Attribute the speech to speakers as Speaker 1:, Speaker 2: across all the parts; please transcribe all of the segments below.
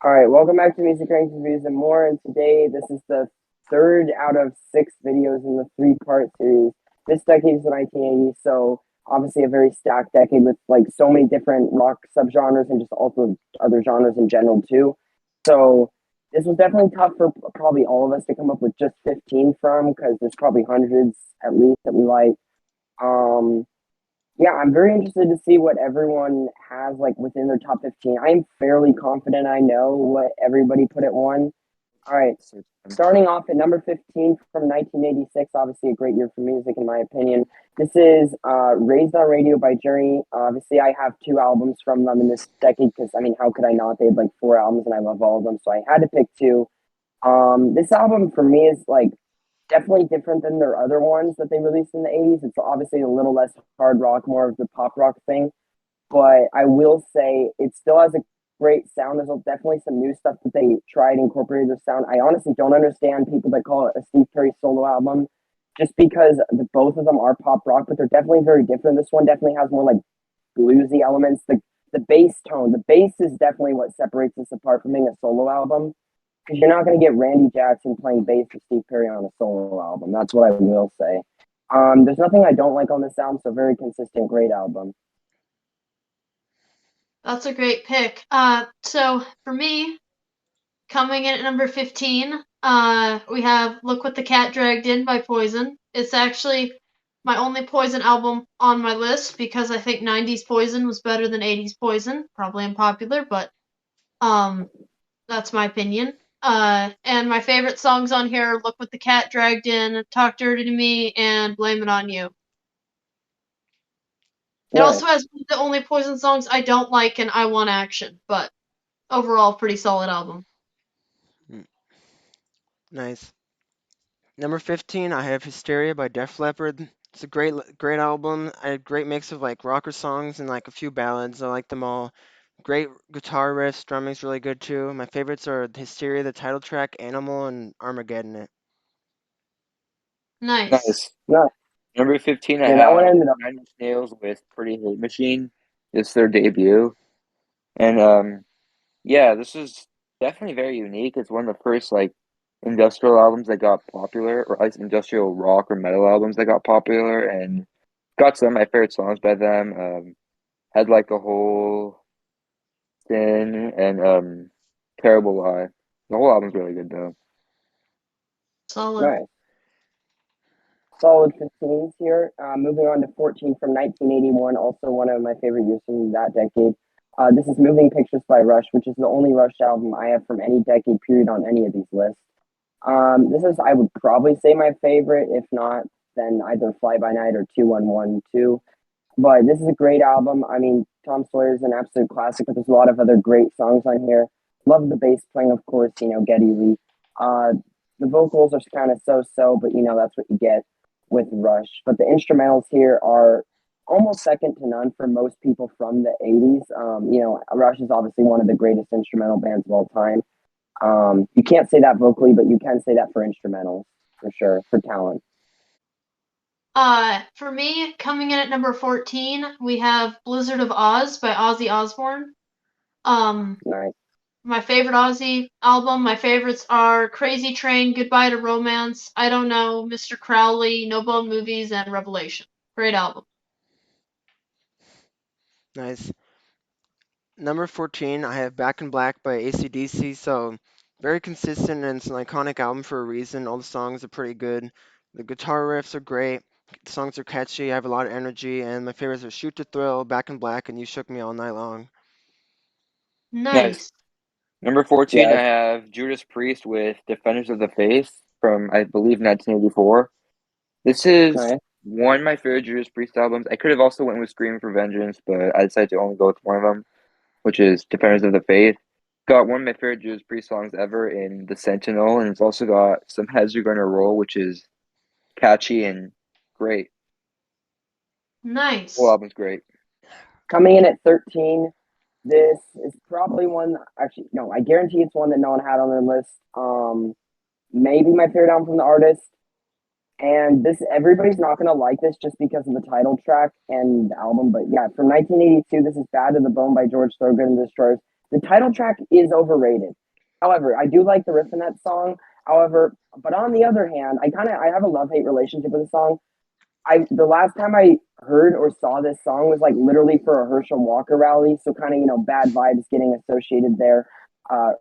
Speaker 1: All right, welcome back to Music Rankings Reviews and More. And today, this is the third out of six videos in the three-part series. This decade is the 1980s, so obviously a very stacked decade with like so many different rock subgenres and just also other genres in general too. So this was definitely tough for probably all of us to come up with just 15 from because there's probably hundreds at least that we like. Um, yeah, I'm very interested to see what everyone has like within their top 15. I'm fairly confident I know what everybody put at one. All right. Starting off at number 15 from 1986, obviously a great year for music in my opinion. This is Raised on Radio by Journey. Obviously, I have two albums from them in this decade because, I mean, how could I not? They had like four albums and I love all of them, so I had to pick two. This album for me is like definitely different than their other ones that they released in the 80s. It's obviously a little less hard rock, more of the pop rock thing. But I will say it still has a great sound. There's definitely some new stuff that they tried incorporating the sound. I honestly don't understand people that call it a Steve Perry solo album just because both of them are pop rock, but they're definitely very different. This one definitely has more like bluesy elements. The bass tone, the bass is definitely what separates this apart from being a solo album because you're not going to get Randy Jackson playing bass for Steve Perry on a solo album. That's what I will say. There's nothing I don't like on this album, so very consistent, great album.
Speaker 2: That's a great pick. So for me, coming in at number 15, we have Look What the Cat Dragged In by Poison. It's actually my only Poison album on my list because I think 90s Poison was better than 80s Poison. Probably unpopular, but um, that's my opinion. And my favorite songs on here are Look What the Cat Dragged In, Talk Dirty to Me, and Blame It On You. It also
Speaker 1: Nice.
Speaker 2: has one of the only Poison songs I don't like and I Want Action, but overall, pretty solid album.
Speaker 3: Mm, Nice. Number 15, I have Hysteria by Def Leppard. It's a great album. A great mix of like rocker songs and like a few ballads. I like them all. Great guitar riffs, drumming's really good too. My favorites are Hysteria, the title track, Animal, and Armageddon.
Speaker 2: Nice.
Speaker 4: Nice.
Speaker 1: Nice.
Speaker 4: Number 15, I
Speaker 1: Yeah, that one
Speaker 4: have
Speaker 1: ended up.
Speaker 4: Nine Inch Nails with Pretty Hate Machine. It's their debut. And yeah, this is definitely very unique. It's one of the first like industrial albums that got popular, or at least industrial rock or metal albums that got popular, and got some of my favorite songs by them. Had like a whole Sin and Terrible Lie. The whole album's really good though.
Speaker 2: Solid.
Speaker 1: Nice. Solid 15s here. Moving on to 14 from 1981, also one of my favorite years from that decade. This is Moving Pictures by Rush, which is the only Rush album I have from any decade period on any of these lists. This is, I would probably say, my favorite. If not, then either Fly By Night or 2112. But this is a great album. I mean, Tom Sawyer is an absolute classic, but there's a lot of other great songs on here. Love the bass playing, of course, Geddy Lee. Uh, the vocals are kind of so, but that's what you get with Rush. But the instrumentals here are almost second to none for most people from the 80s. Rush is obviously one of the greatest instrumental bands of all time. You can't say that vocally, but you can say that for instrumentals, for sure, for talent.
Speaker 2: For me, coming in at number 14, we have Blizzard of Oz by Ozzy Osbourne. Um,
Speaker 1: Nice.
Speaker 2: my favorite Ozzy album, my favorites are Crazy Train, Goodbye to Romance, I Don't Know, Mr. Crowley, No Bone Movies, and Revelation. Great album.
Speaker 3: Nice. Number 14, I have Back in Black by AC/DC. So very consistent and it's an iconic album for a reason. All the songs are pretty good. The guitar riffs are great. The songs are catchy. I have a lot of energy, and my favorites are Shoot to Thrill, Back in Black, and You Shook Me All Night Long.
Speaker 4: Nice.
Speaker 2: Nice.
Speaker 4: Number 14,
Speaker 1: Yeah,
Speaker 4: I have Judas Priest with Defenders of the Faith from, I believe, 1984. This is
Speaker 1: nice.
Speaker 4: one of my favorite Judas Priest albums. I could have also went with Screaming for Vengeance, but I decided to only go with one of them, which is Defenders of the Faith. Got one of my favorite Judas Priest songs ever in The Sentinel, and it's also got Some Heads Are Gonna Roll, which is catchy and great. The whole
Speaker 2: Nice.
Speaker 4: album's great.
Speaker 1: Coming in at 13, this is probably one. Actually, no, I guarantee it's one that no one had on their list. Maybe my favorite album from the artist. And this, everybody's not gonna like this just because of the title track and the album. But yeah, from 1982, this is "Bad to the Bone" by George Thorogood and the Destroyers. The title track is overrated. However, I do like the riff in that song. However, but on the other hand, I have a love hate relationship with the song. The last time I heard or saw this song was like literally for a Herschel Walker rally, so kind of bad vibes getting associated there. Uh,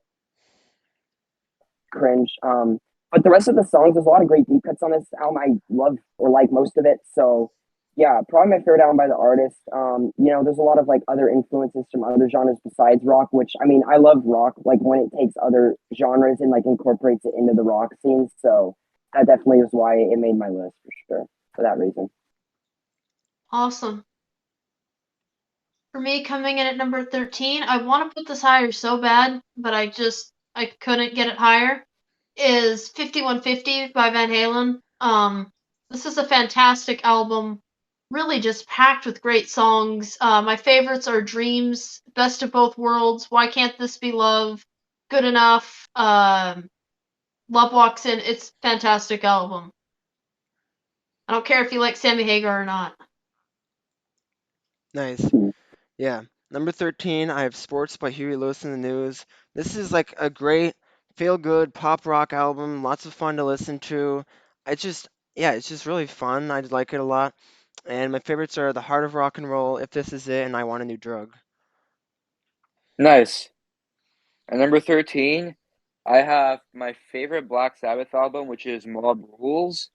Speaker 1: Cringe. But the rest of the songs, there's a lot of great deep cuts on this album. I love or like most of it. So yeah, probably my favorite album by the artist. There's a lot of like other influences from other genres besides rock, which I mean, I love rock, like when it takes other genres and like incorporates it into the rock scene. So that definitely is why it made my list for sure, for that reason.
Speaker 2: Awesome. For me, coming in at number 13, I want to put this higher so bad, but I couldn't get it higher, is 5150 by Van Halen. This is a fantastic album, really just packed with great songs. My favorites are Dreams, Best of Both Worlds, Why Can't This Be Love, Good Enough, Love Walks In. It's a fantastic album. I don't care if you like Sammy Hagar or not.
Speaker 3: Nice. Yeah. Number 13, I have Sports by Huey Lewis and the News. This is like a great feel good pop rock album, lots of fun to listen to. It's just really fun. I like it a lot. And my favorites are The Heart of Rock and Roll, If This Is It, and I Want a New Drug.
Speaker 4: Nice. At number 13, I have my favorite Black Sabbath album, which is Mob Rules.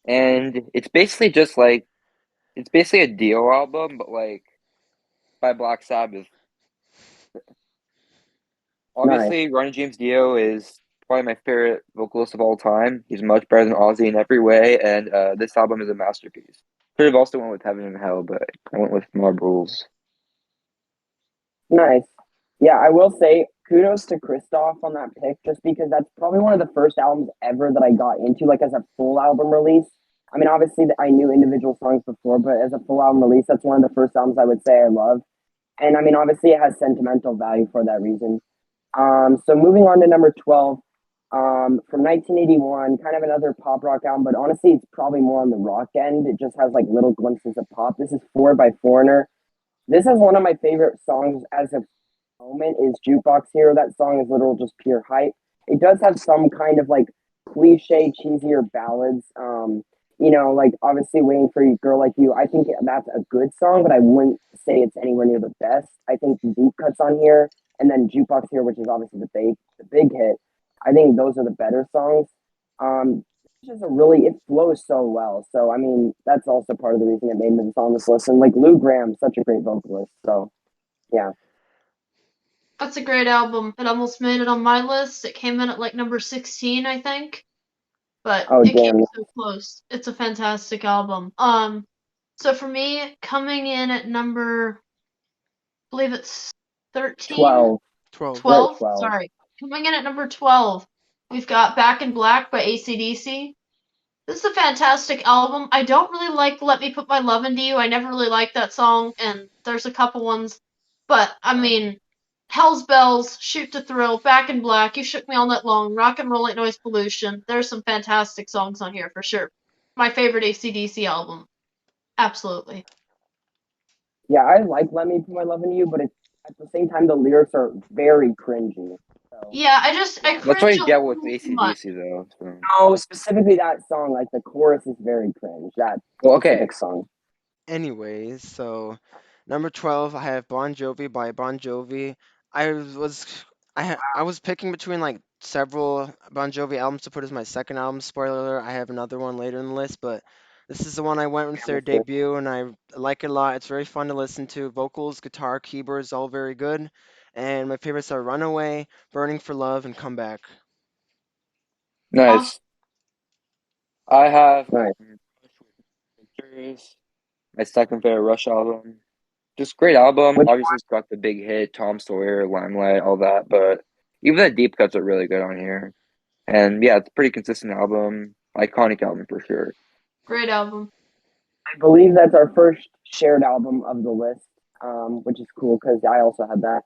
Speaker 4: And it's basically a Dio album, but like by Black Sabbath.
Speaker 1: Nice.
Speaker 4: Obviously, Ronnie James Dio is probably my favorite vocalist of all time. He's much better than Ozzy in every way, and this album is a masterpiece. Could have also went with Heaven and Hell, but I went with Mob Rules.
Speaker 1: Nice. Yeah, I will say kudos to Christoph on that pick, just because that's probably one of the first albums ever that I got into, like as a full album release. I mean, obviously, I knew individual songs before, but as a full album release, that's one of the first albums I would say I love. And I mean, obviously, it has sentimental value for that reason. So moving on to number 12, from 1981, kind of another pop rock album, but honestly, it's probably more on the rock end. It just has like little glimpses of pop. This is Four by Foreigner. This is one of my favorite songs as of moment is Jukebox Hero. That song is literal just pure hype. It does have some kind of like cliche, cheesier ballads. Like obviously Waiting for You Girl Like You. I think that's a good song, but I wouldn't say it's anywhere near the best. I think the deep cuts on here and then Jukebox Hero, which is obviously the big hit. I think those are the better songs. It's just it flows so well. So I mean, that's also part of the reason it made me on this list. And like Lou Graham's such a great vocalist. So yeah.
Speaker 2: That's a great album. It almost made it on my list. It came in at like number 16, I think. But
Speaker 1: Oh
Speaker 2: it came
Speaker 1: damn.
Speaker 2: so close. It's a fantastic album. So for me, coming in at number, I believe it's 13,
Speaker 1: 12.
Speaker 3: 12.
Speaker 1: We're at
Speaker 2: 12.
Speaker 1: 12.
Speaker 2: Sorry. Coming in at number 12, we've got Back in Black by AC/DC. This is a fantastic album. I don't really like Let Me Put My Love Into You. I never really liked that song, and there's a couple ones. But, I mean, Hell's Bells, Shoot to Thrill, Back in Black, You Shook Me All Night Long, Rock and Roll Ain't Noise Pollution. There's some fantastic songs on here for sure. My favorite AC/DC album. Absolutely.
Speaker 1: Yeah, I like Let Me Put My Love Into You, but it's at the same time the lyrics are very cringy. So
Speaker 2: Yeah, I
Speaker 4: That's what
Speaker 2: cringe
Speaker 4: you
Speaker 2: a
Speaker 4: get with
Speaker 2: little too much.
Speaker 4: AC/DC, though. So.
Speaker 1: no, specifically that song, like the chorus is very cringe. That
Speaker 4: Well, okay.
Speaker 1: specific song.
Speaker 3: Anyways, so number 12, I have Bon Jovi by Bon Jovi. I was I was picking between like several Bon Jovi albums to put as my second album. Spoiler alert, I have another one later in the list, but this is the one I went with their debut, and I like it a lot. It's very fun to listen to. Vocals, guitar, keyboards, all very good. And my favorites are Runaway, Burning for Love, and Come Back.
Speaker 2: Awesome.
Speaker 4: Nice. I have
Speaker 1: Right.
Speaker 4: Cyrus, my second favorite Rush album. Just great album.
Speaker 1: Which
Speaker 4: Obviously, it's got the big hit, Tom Sawyer, Limelight, all that. But even the deep cuts are really good on here. And yeah, it's a pretty consistent album. Iconic album for sure.
Speaker 2: Great album.
Speaker 1: I believe that's our first shared album of the list, which is cool because I also had that.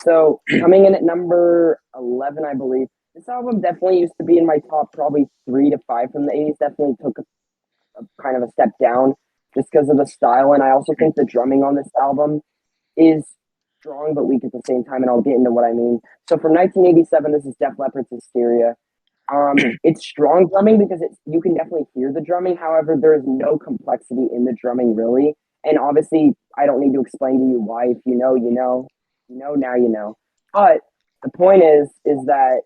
Speaker 1: So coming in at number 11, I believe this album definitely used to be in my top probably 3 to 5 from the 80s. Definitely took a kind of a step down just because of the style, and I also think the drumming on this album is strong but weak at the same time, and I'll get into what I mean. So from 1987, this is Def Leppard's Hysteria. It's strong drumming because you can definitely hear the drumming. However, there is no complexity in the drumming really. And obviously, I don't need to explain to you why. If you know, you know, you know now you know. But the point is that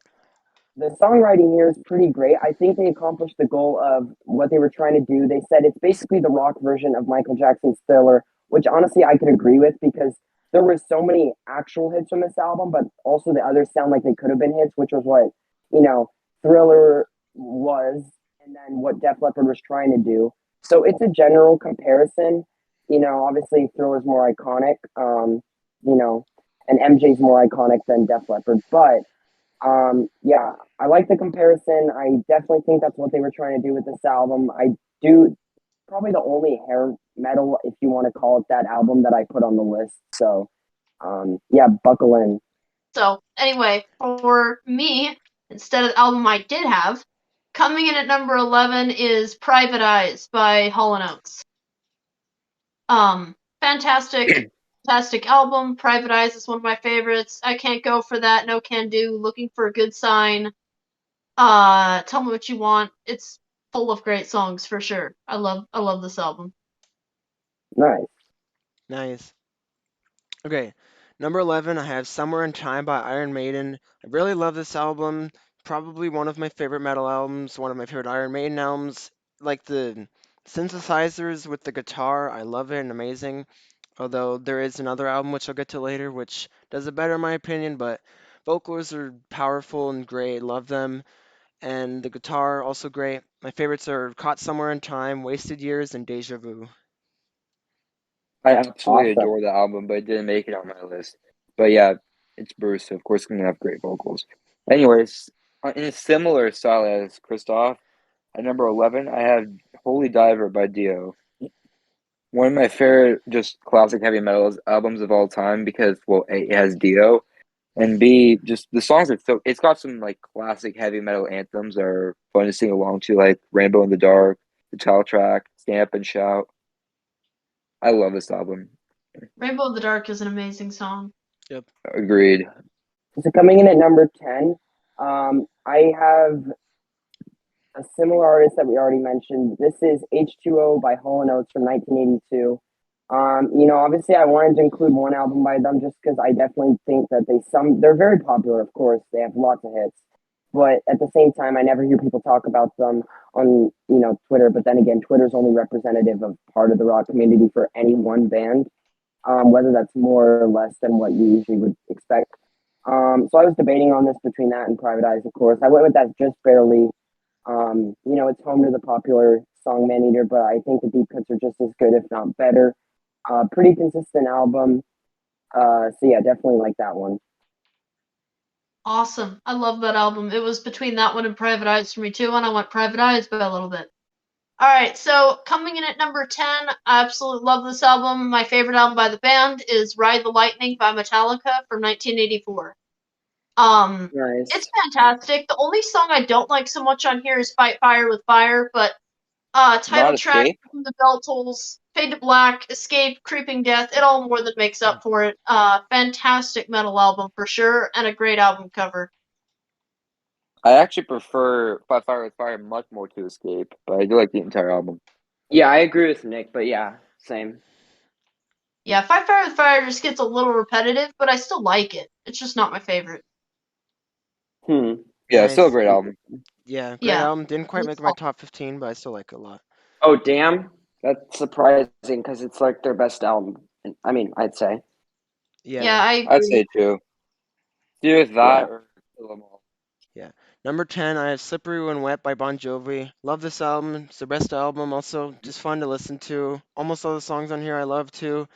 Speaker 1: the songwriting here is pretty great. I think they accomplished the goal of what they were trying to do. They said it's basically the rock version of Michael Jackson's Thriller, which honestly I could agree with because there were so many actual hits from this album, but also the others sound like they could have been hits, which was what, you know, Thriller was, and then what Def Leppard was trying to do. So it's a general comparison. You know, obviously Thriller's more iconic, you know, and MJ's more iconic than Def Leppard, but yeah, I like the comparison. I definitely think that's what they were trying to do with this album. I do probably the only hair metal, if you want to call it that, album that I put on the list. So, yeah, buckle in.
Speaker 2: So anyway, for me, instead of the album I did have, coming in at number 11 is Private Eyes by Hall & Oates. Fantastic, fantastic album. Private Eyes is one of my favorites. I Can't Go For That, No Can Do, Looking for a Good Sign. Tell Me What You Want. It's full of great songs for sure. I love this album.
Speaker 1: Nice.
Speaker 3: Nice. Okay, number 11, I have Somewhere in Time by Iron Maiden. I really love this album. Probably one of my favorite metal albums, one of my favorite Iron Maiden albums. Like the synthesizers with the guitar, I love it and amazing. Although there is another album which I'll get to later, which does it better in my opinion, but vocals are powerful and great, love them. And the guitar also great. My favorites are Caught Somewhere in Time, Wasted Years, and Deja Vu.
Speaker 4: I absolutely
Speaker 1: Awesome.
Speaker 4: adore the album, but it didn't make it on my list. But yeah, it's Bruce, so of course, gonna have great vocals. Anyways, in a similar style as Christoph, at number 11, I have Holy Diver by Dio. One of my favorite just classic heavy metal albums of all time because, well, A, it has Dio, and B, just the songs are so, it's got some like classic heavy metal anthems that are fun to sing along to, like Rainbow in the Dark, the title track, Stand Up and Shout. I love this album.
Speaker 2: Rainbow in the Dark is an amazing song.
Speaker 3: Yep.
Speaker 4: Agreed.
Speaker 1: So coming in at number 10, I have a similar artist that we already mentioned. This is H2O by Hall & Oates from 1982. You know, obviously I wanted to include one album by them just because I definitely think that they're very popular, of course. They have lots of hits. But at the same time, I never hear people talk about them on, you know, Twitter. But then again, Twitter's only representative of part of the rock community for any one band, whether that's more or less than what you usually would expect. So I was debating on this between that and Private Eyes, of course. I went with that just barely. You know, it's home to the popular song Man Eater, but I think the deep cuts are just as good, if not better. Pretty consistent album. So yeah, definitely like that one.
Speaker 2: Awesome. I love that album. It was between that one and Private Eyes for me too, and I went Private Eyes by a little bit. Alright, so coming in at number 10, I absolutely love this album. My favorite album by the band is Ride the Lightning by Metallica from 1984.
Speaker 1: Nice.
Speaker 2: It's fantastic. The only song I don't like so much on here is Fight Fire with Fire, but title
Speaker 4: Not
Speaker 2: track,
Speaker 4: Escape?
Speaker 2: From the Bell Tolls, Fade to Black, Escape, Creeping Death, it all more than makes up for it. Fantastic metal album for sure, and a great album cover.
Speaker 4: I actually prefer Fight Fire with Fire much more to Escape, but I do like the entire album.
Speaker 1: Yeah, I agree with Nick, but yeah, same.
Speaker 2: Yeah, Fight Fire with Fire just gets a little repetitive, but I still like it. It's just not my favorite.
Speaker 1: Hmm.
Speaker 4: Yeah, still a
Speaker 3: Nice.
Speaker 4: great album.
Speaker 3: Yeah, great
Speaker 2: Yeah.
Speaker 3: album. Didn't quite
Speaker 2: It's
Speaker 3: make my
Speaker 2: all-
Speaker 3: top 15, but I still like it a lot.
Speaker 1: Oh, damn. That's surprising because it's like their best album. I mean, I'd say.
Speaker 2: Yeah,
Speaker 3: Yeah,
Speaker 2: I
Speaker 4: I'd
Speaker 2: agree.
Speaker 4: say two. Do with
Speaker 1: Yeah.
Speaker 4: that or kill them all.
Speaker 3: yeah. Number 10, I have Slippery When Wet by Bon Jovi. Love this album. It's the best album. Also, just fun to listen to. Almost all the songs on here I love too.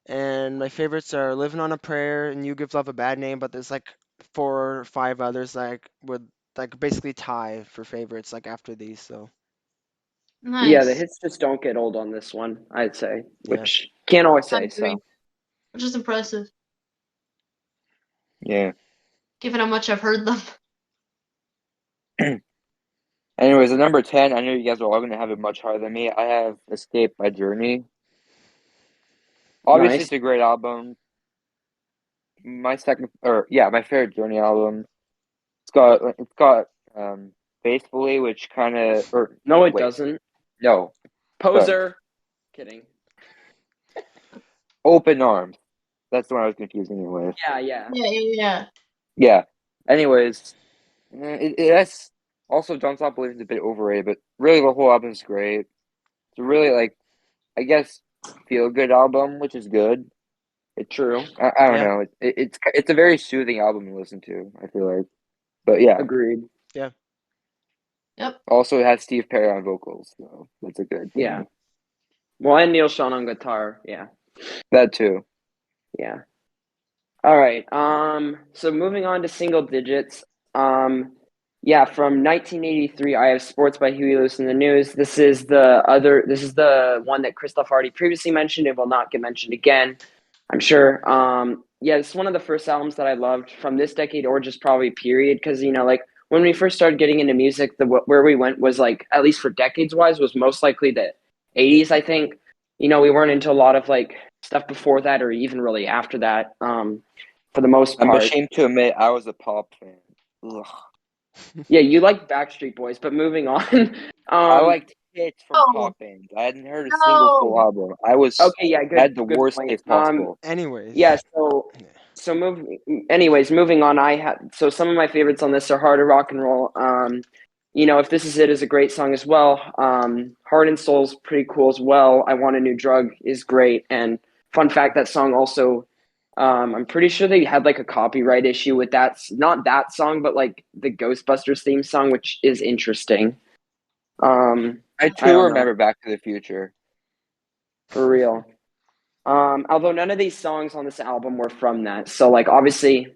Speaker 3: And my favorites are Living on a Prayer and You Give Love a Bad Name, but there's like 4 or 5 others like would like basically tie for favorites like after these. So
Speaker 1: Yeah, the
Speaker 2: Nice.
Speaker 1: hits just don't get old on this one, I'd say,
Speaker 3: yeah.
Speaker 1: which can't always
Speaker 2: I
Speaker 1: say
Speaker 2: agree.
Speaker 1: so.
Speaker 2: Which is impressive,
Speaker 4: Yeah.
Speaker 2: given how much I've heard them.
Speaker 4: Anyways, at number 10, I know you guys are all going to have it much higher than me. I have Escape by Journey. Obviously,
Speaker 1: Nice.
Speaker 4: it's a great album. my second, or yeah, my favorite Journey album. It's got Faithfully, which kind of, or
Speaker 1: No, it
Speaker 4: wait,
Speaker 1: doesn't.
Speaker 4: no, sorry,
Speaker 1: Poser. Kidding.
Speaker 4: Open Arms. That's the one I was confusing it with.
Speaker 1: Yeah, yeah.
Speaker 2: Yeah.
Speaker 4: Yeah. Anyways, that's also Don't Stop Believing is a bit overrated, but really the whole album is great. It's a really like, I guess, feel good album, which is good.
Speaker 1: True.
Speaker 4: I don't
Speaker 3: Yeah,
Speaker 4: know. It's a very soothing album to listen to, I feel like. But yeah,
Speaker 1: Agreed.
Speaker 3: yeah.
Speaker 2: Yep.
Speaker 4: also it has Steve Perry on vocals, so that's a good
Speaker 1: Yeah.
Speaker 4: thing.
Speaker 1: Well, and Neil Sean on guitar. Yeah.
Speaker 4: That too.
Speaker 1: Yeah. All right. So moving on to single digits. Yeah, from 1983, I have "Sports" by Huey Lewis and the News. This is the one that Christoph already previously mentioned. It will not get mentioned again, I'm sure. Yeah, it's one of the first albums that I loved from this decade, or just probably period, because like when we first started getting into music, where we went was like, at least for decades wise, was most likely the 80s. I think we weren't into a lot of like stuff before that, or even really after that. For the most
Speaker 4: I'm
Speaker 1: part.
Speaker 4: ashamed to admit I was a pop fan. Ugh.
Speaker 1: Yeah, you like Backstreet Boys, but moving on.
Speaker 4: I
Speaker 1: um,
Speaker 4: liked hits from
Speaker 2: Oh
Speaker 4: pop bands. I hadn't heard a single full
Speaker 2: no.
Speaker 4: album.
Speaker 1: okay, yeah,
Speaker 4: I
Speaker 1: good
Speaker 4: had the
Speaker 1: good
Speaker 4: worst
Speaker 1: point.
Speaker 4: taste possible.
Speaker 1: Yeah,
Speaker 3: Anyways, yeah.
Speaker 1: moving on, some of my favorites on this are Heart of Rock and Roll. If This Is It is a great song as well. Heart and Soul's pretty cool as well. I Want a New Drug is great. And fun fact, that song also, I'm pretty sure they had like a copyright issue with that. Not that song, but like the Ghostbusters theme song, which is interesting.
Speaker 4: I
Speaker 1: I
Speaker 4: too
Speaker 1: don't know,
Speaker 4: remember Back to the Future.
Speaker 1: for real. Although none of these songs on this album were from that, so like obviously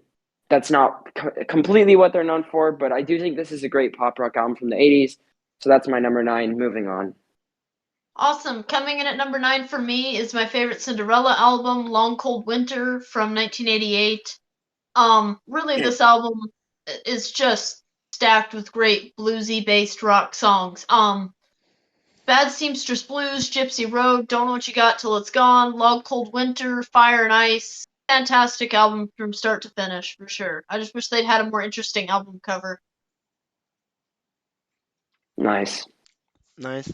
Speaker 1: that's not completely what they're known for. But I do think this is a great pop rock album from the '80s. So that's my number 9. Moving on.
Speaker 2: Awesome. Coming in at number 9 for me is my favorite Cinderella album, Long Cold Winter from 1988. Really this album is just stacked with great bluesy based rock songs. Bad Seamstress Blues, Gypsy Road, Don't Know What You Got Till It's Gone, Long Cold Winter, Fire and Ice. Fantastic album from start to finish, for sure. I just wish they'd had a more interesting album cover.
Speaker 1: Nice.
Speaker 3: Nice.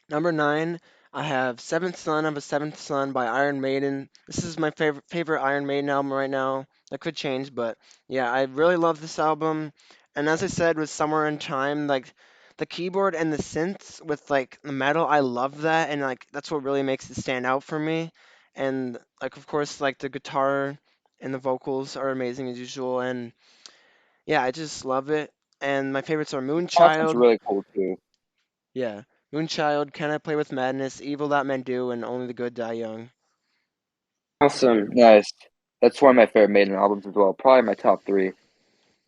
Speaker 3: Number 9, I have Seventh Son of a Seventh Son by Iron Maiden. This is my favorite Iron Maiden album right now. That could change, but yeah, I really love this album. And as I said with Somewhere in Time, like the keyboard and the synths with like the metal, I love that, and like that's what really makes it stand out for me. And like of course like the guitar and the vocals are amazing as usual, and yeah, I just love it. And my favorites are
Speaker 4: Austin's
Speaker 3: Moonchild.
Speaker 4: really cool too.
Speaker 3: Yeah. Moonchild, Can I Play with Madness, Evil That Men Do, and Only the Good Die Young.
Speaker 1: Awesome.
Speaker 4: Nice. That's one of my favorite Maiden albums as well. Probably my top three.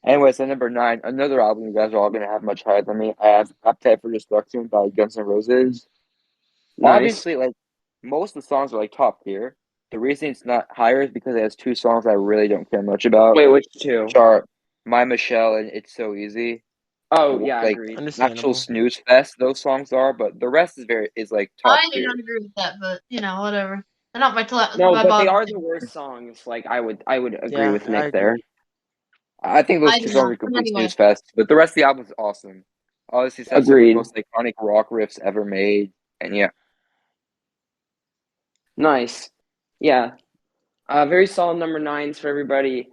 Speaker 4: Anyways, at number 9, another album you guys are all gonna have much higher than me. I have Appetite for Destruction by Guns N' Roses.
Speaker 1: Nice.
Speaker 4: Obviously, like most of the songs are like top tier. The reason it's not higher is because it has two songs I really don't care much about,
Speaker 1: Wait, which
Speaker 4: which
Speaker 1: two?
Speaker 4: are My Michelle and It's So Easy.
Speaker 1: Oh yeah,
Speaker 4: Like
Speaker 1: agreed.
Speaker 4: actual
Speaker 3: Understandable.
Speaker 4: snooze fest those songs are, but the rest is like top
Speaker 2: I do
Speaker 4: tier.
Speaker 2: not agree with that, but whatever. They're not
Speaker 1: No,
Speaker 2: my
Speaker 1: but they
Speaker 2: bottom
Speaker 1: are the
Speaker 2: two.
Speaker 1: worst songs. Like I would agree
Speaker 3: Yeah,
Speaker 1: with
Speaker 3: I
Speaker 1: Nick
Speaker 3: agree.
Speaker 1: there.
Speaker 4: I think those
Speaker 2: I
Speaker 4: two
Speaker 2: do
Speaker 4: songs
Speaker 2: not.
Speaker 4: are
Speaker 2: But
Speaker 4: complete
Speaker 2: anyway,
Speaker 4: snooze fest, but the rest of the album is awesome. Obviously, it has some of the
Speaker 1: Agreed.
Speaker 4: most iconic rock riffs ever made, and yeah,
Speaker 1: Nice. Yeah. Very solid number 9s for everybody.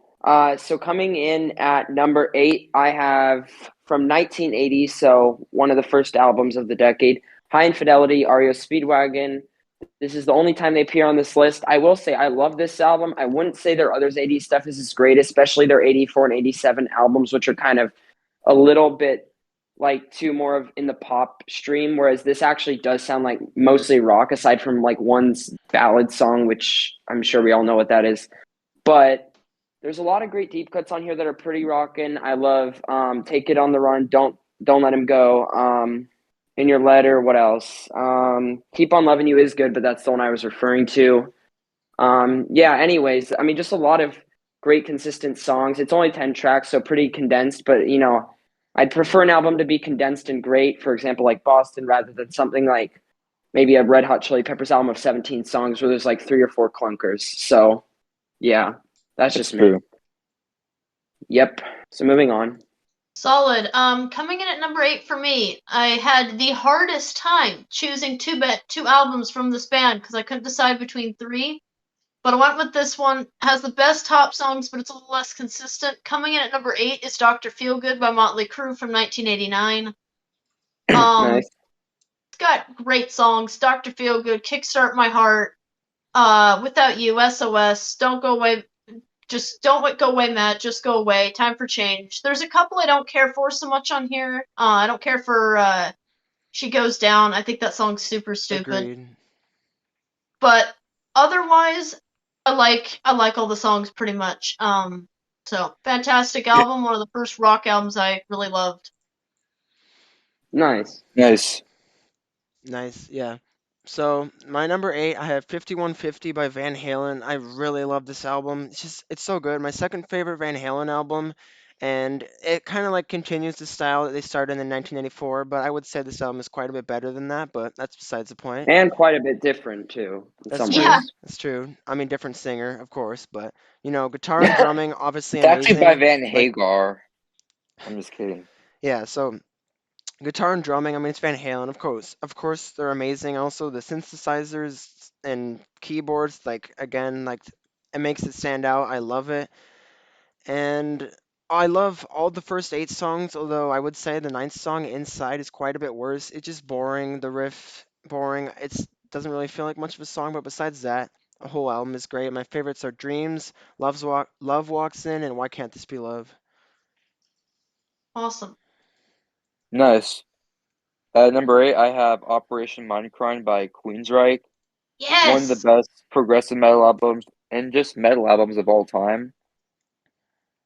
Speaker 1: So coming in at number 8, I have from 1980, so one of the first albums of the decade, High Infidelity, REO Speedwagon. This is the only time they appear on this list. I will say I love this album. I wouldn't say their others 80s stuff is as great, especially their 84 and 87 albums, which are kind of a little bit like two more of in the pop stream, whereas this actually does sound like mostly rock, aside from like one's ballad song, which I'm sure we all know what that is. But there's a lot of great deep cuts on here that are pretty rocking. I love Take It on the Run, Don't Let Him Go. In Your Letter, what else? Keep on Loving You is good, but that's the one I was referring to. Yeah, anyways, I mean, just a lot of great consistent songs. It's only 10 tracks, so pretty condensed, but I'd prefer an album to be condensed and great, for example, like Boston, rather than something like maybe a Red Hot Chili Peppers album of 17 songs where there's like 3 or 4 clunkers. So, yeah, That's
Speaker 4: That's
Speaker 1: just me.
Speaker 4: true.
Speaker 1: Yep. So moving on.
Speaker 2: Solid. Coming in at number 8 for me, I had the hardest time choosing two albums from this band because I couldn't decide between three. But I went with this one. Has the best top songs, but it's a little less consistent. Coming in at number 8 is Dr. Feelgood by Motley Crue from 1989.
Speaker 1: Nice.
Speaker 2: It's got great songs. Dr. Feelgood, Kickstart My Heart, Without You, SOS, Don't Go Away, just don't go away, Matt. Just go away. Time for change. There's a couple I don't care for so much on here. I don't care for She Goes Down. I think that song's super stupid.
Speaker 3: Agreed.
Speaker 2: But otherwise, I like all the songs pretty much. So fantastic album. One of the first rock albums I really loved.
Speaker 1: Nice.
Speaker 4: Nice.
Speaker 3: Nice, yeah. So my number 8, I have 5150 by Van Halen. I really love this album. It's so good. My second favorite Van Halen album, and it kind of like continues the style that they started in 1984. But I would say this album is quite a bit better than that. But that's besides the point.
Speaker 1: And quite a bit different too, in
Speaker 3: That's
Speaker 1: some
Speaker 2: Yeah,
Speaker 3: true.
Speaker 1: ways.
Speaker 3: That's true. I mean, different singer, of course, but guitar and drumming obviously
Speaker 4: It's actually by
Speaker 3: amazing.
Speaker 4: Van
Speaker 3: Like,
Speaker 4: Hagar. I'm just kidding.
Speaker 3: yeah. So guitar and drumming, I mean, it's Van Halen, of course, they're amazing. Also, the synthesizers and keyboards, like again, like it makes it stand out. I love it, and I love all the first 8 songs. Although I would say the ninth song, "Inside," is quite a bit worse. It's just boring. The riff, boring. It's doesn't really feel like much of a song. But besides that, the whole album is great. My favorites are "Dreams," "Love Walks In," and "Why Can't This Be Love."
Speaker 2: awesome.
Speaker 4: Nice. Number 8, I have Operation Mindcrime by Queensryche. One of the
Speaker 2: Yes.
Speaker 4: best progressive metal albums and just metal albums of all time.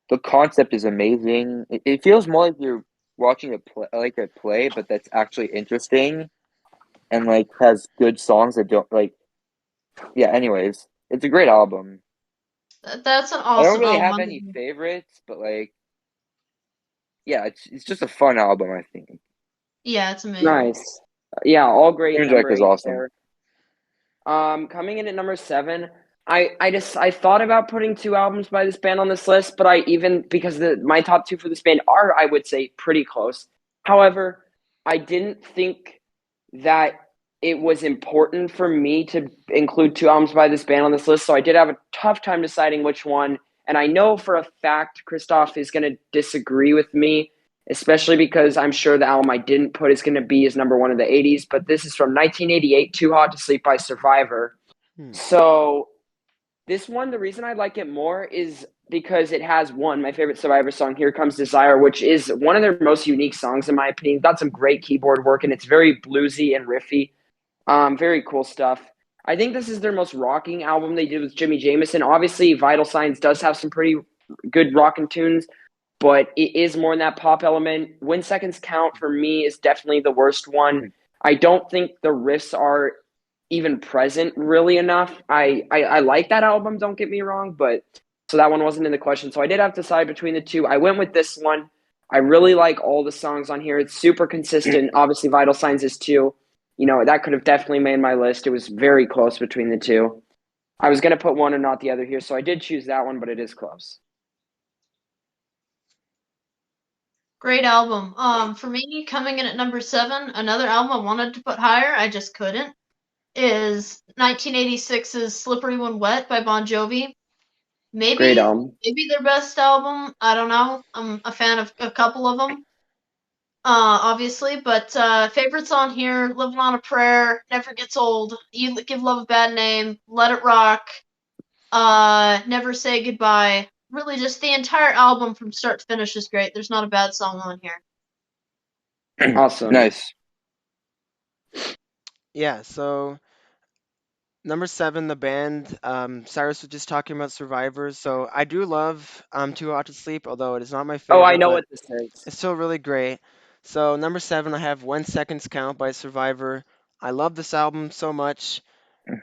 Speaker 4: The concept is amazing. It feels more like you're watching a play, but that's actually interesting and like has good songs that don't like. Yeah. Anyways, it's a great album.
Speaker 2: That's an
Speaker 4: I don't
Speaker 2: awesome
Speaker 4: really
Speaker 2: album.
Speaker 4: have any favorites, but like, yeah, it's just a fun album. I think
Speaker 2: Yeah, it's amazing.
Speaker 1: Nice. Yeah, all great
Speaker 4: Queensryche
Speaker 1: number
Speaker 4: is
Speaker 1: eight
Speaker 4: awesome.
Speaker 1: there. Coming in at number 7, I thought about putting two albums by this band on this list, but I even because my top two for this band are, I would say, pretty close. However, I didn't think that it was important for me to include two albums by this band on this list, so I did have a tough time deciding which one. And I know for a fact Christoph is going to disagree with me, especially because I'm sure the album I didn't put is going to be his number one of the 80s. But this is from 1988, Too Hot to Sleep by Survivor.
Speaker 3: Hmm.
Speaker 1: So this one, the reason I like it more is because it has my favorite Survivor song, Here Comes Desire, which is one of their most unique songs in my opinion. Got some great keyboard work and it's very bluesy and riffy. Very cool stuff. I think this is their most rocking album they did with Jimmy Jamison. Obviously, Vital Signs does have some pretty good rocking tunes, but it is more in that pop element. When Seconds Count for me is definitely the worst one. I don't think the riffs are even present really enough. I like that album, don't get me wrong, but so that one wasn't in the question. So I did have to decide between the two. I went with this one. I really like all the songs on here. It's super consistent. Obviously, Vital Signs is too. That could have definitely made my list. It was very close between the two. I was going to put one and not the other here, so I did choose that one, but it is close.
Speaker 2: Great album. For me, coming in at number 7, another album I wanted to put higher, I just couldn't, is 1986's "Slippery When Wet" by Bon Jovi.
Speaker 1: Great
Speaker 2: Maybe
Speaker 1: album.
Speaker 2: maybe their best album. I don't know. I'm a fan of a couple of them. Obviously, but favorites on here: "Living on a Prayer," "Never Gets Old," "You Give Love a Bad Name," "Let It Rock," "Never Say Goodbye." Really, just the entire album from start to finish is great. There's not a bad song on here.
Speaker 1: Awesome.
Speaker 4: Nice.
Speaker 3: Yeah. So number 7, the band. Cyrus was just talking about Survivors, so I do love Too Hot to Sleep, although it is not my
Speaker 1: Oh, I
Speaker 3: favorite,
Speaker 1: know
Speaker 3: but
Speaker 1: what this is.
Speaker 3: it's still really great. So number 7, I have When Seconds Count by Survivor. I love this album so much,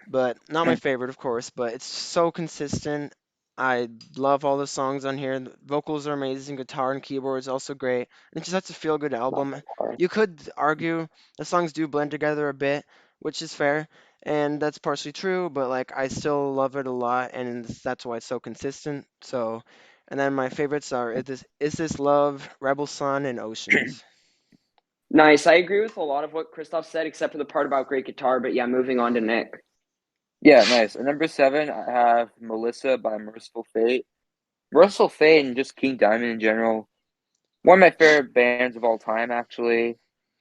Speaker 3: but not my favorite, of course, but it's so consistent. I love all the songs on here. The vocals are amazing, guitar and keyboard is also great. It's just such a feel-good album. You could argue the songs do blend together a bit, which is fair. and that's partially true, but like I still love it a lot, and that's why it's so consistent. So, and then my favorites are Is This Love, Rebel Sun, and Oceans.
Speaker 1: Nice. I agree with a lot of what Christoph said, except for the part about great guitar. But yeah, moving on to Nick.
Speaker 4: Yeah, nice. At number 7, I have Melissa by Merciful Fate. Merciful Fate and just King Diamond in general. One of my favorite bands of all time, actually.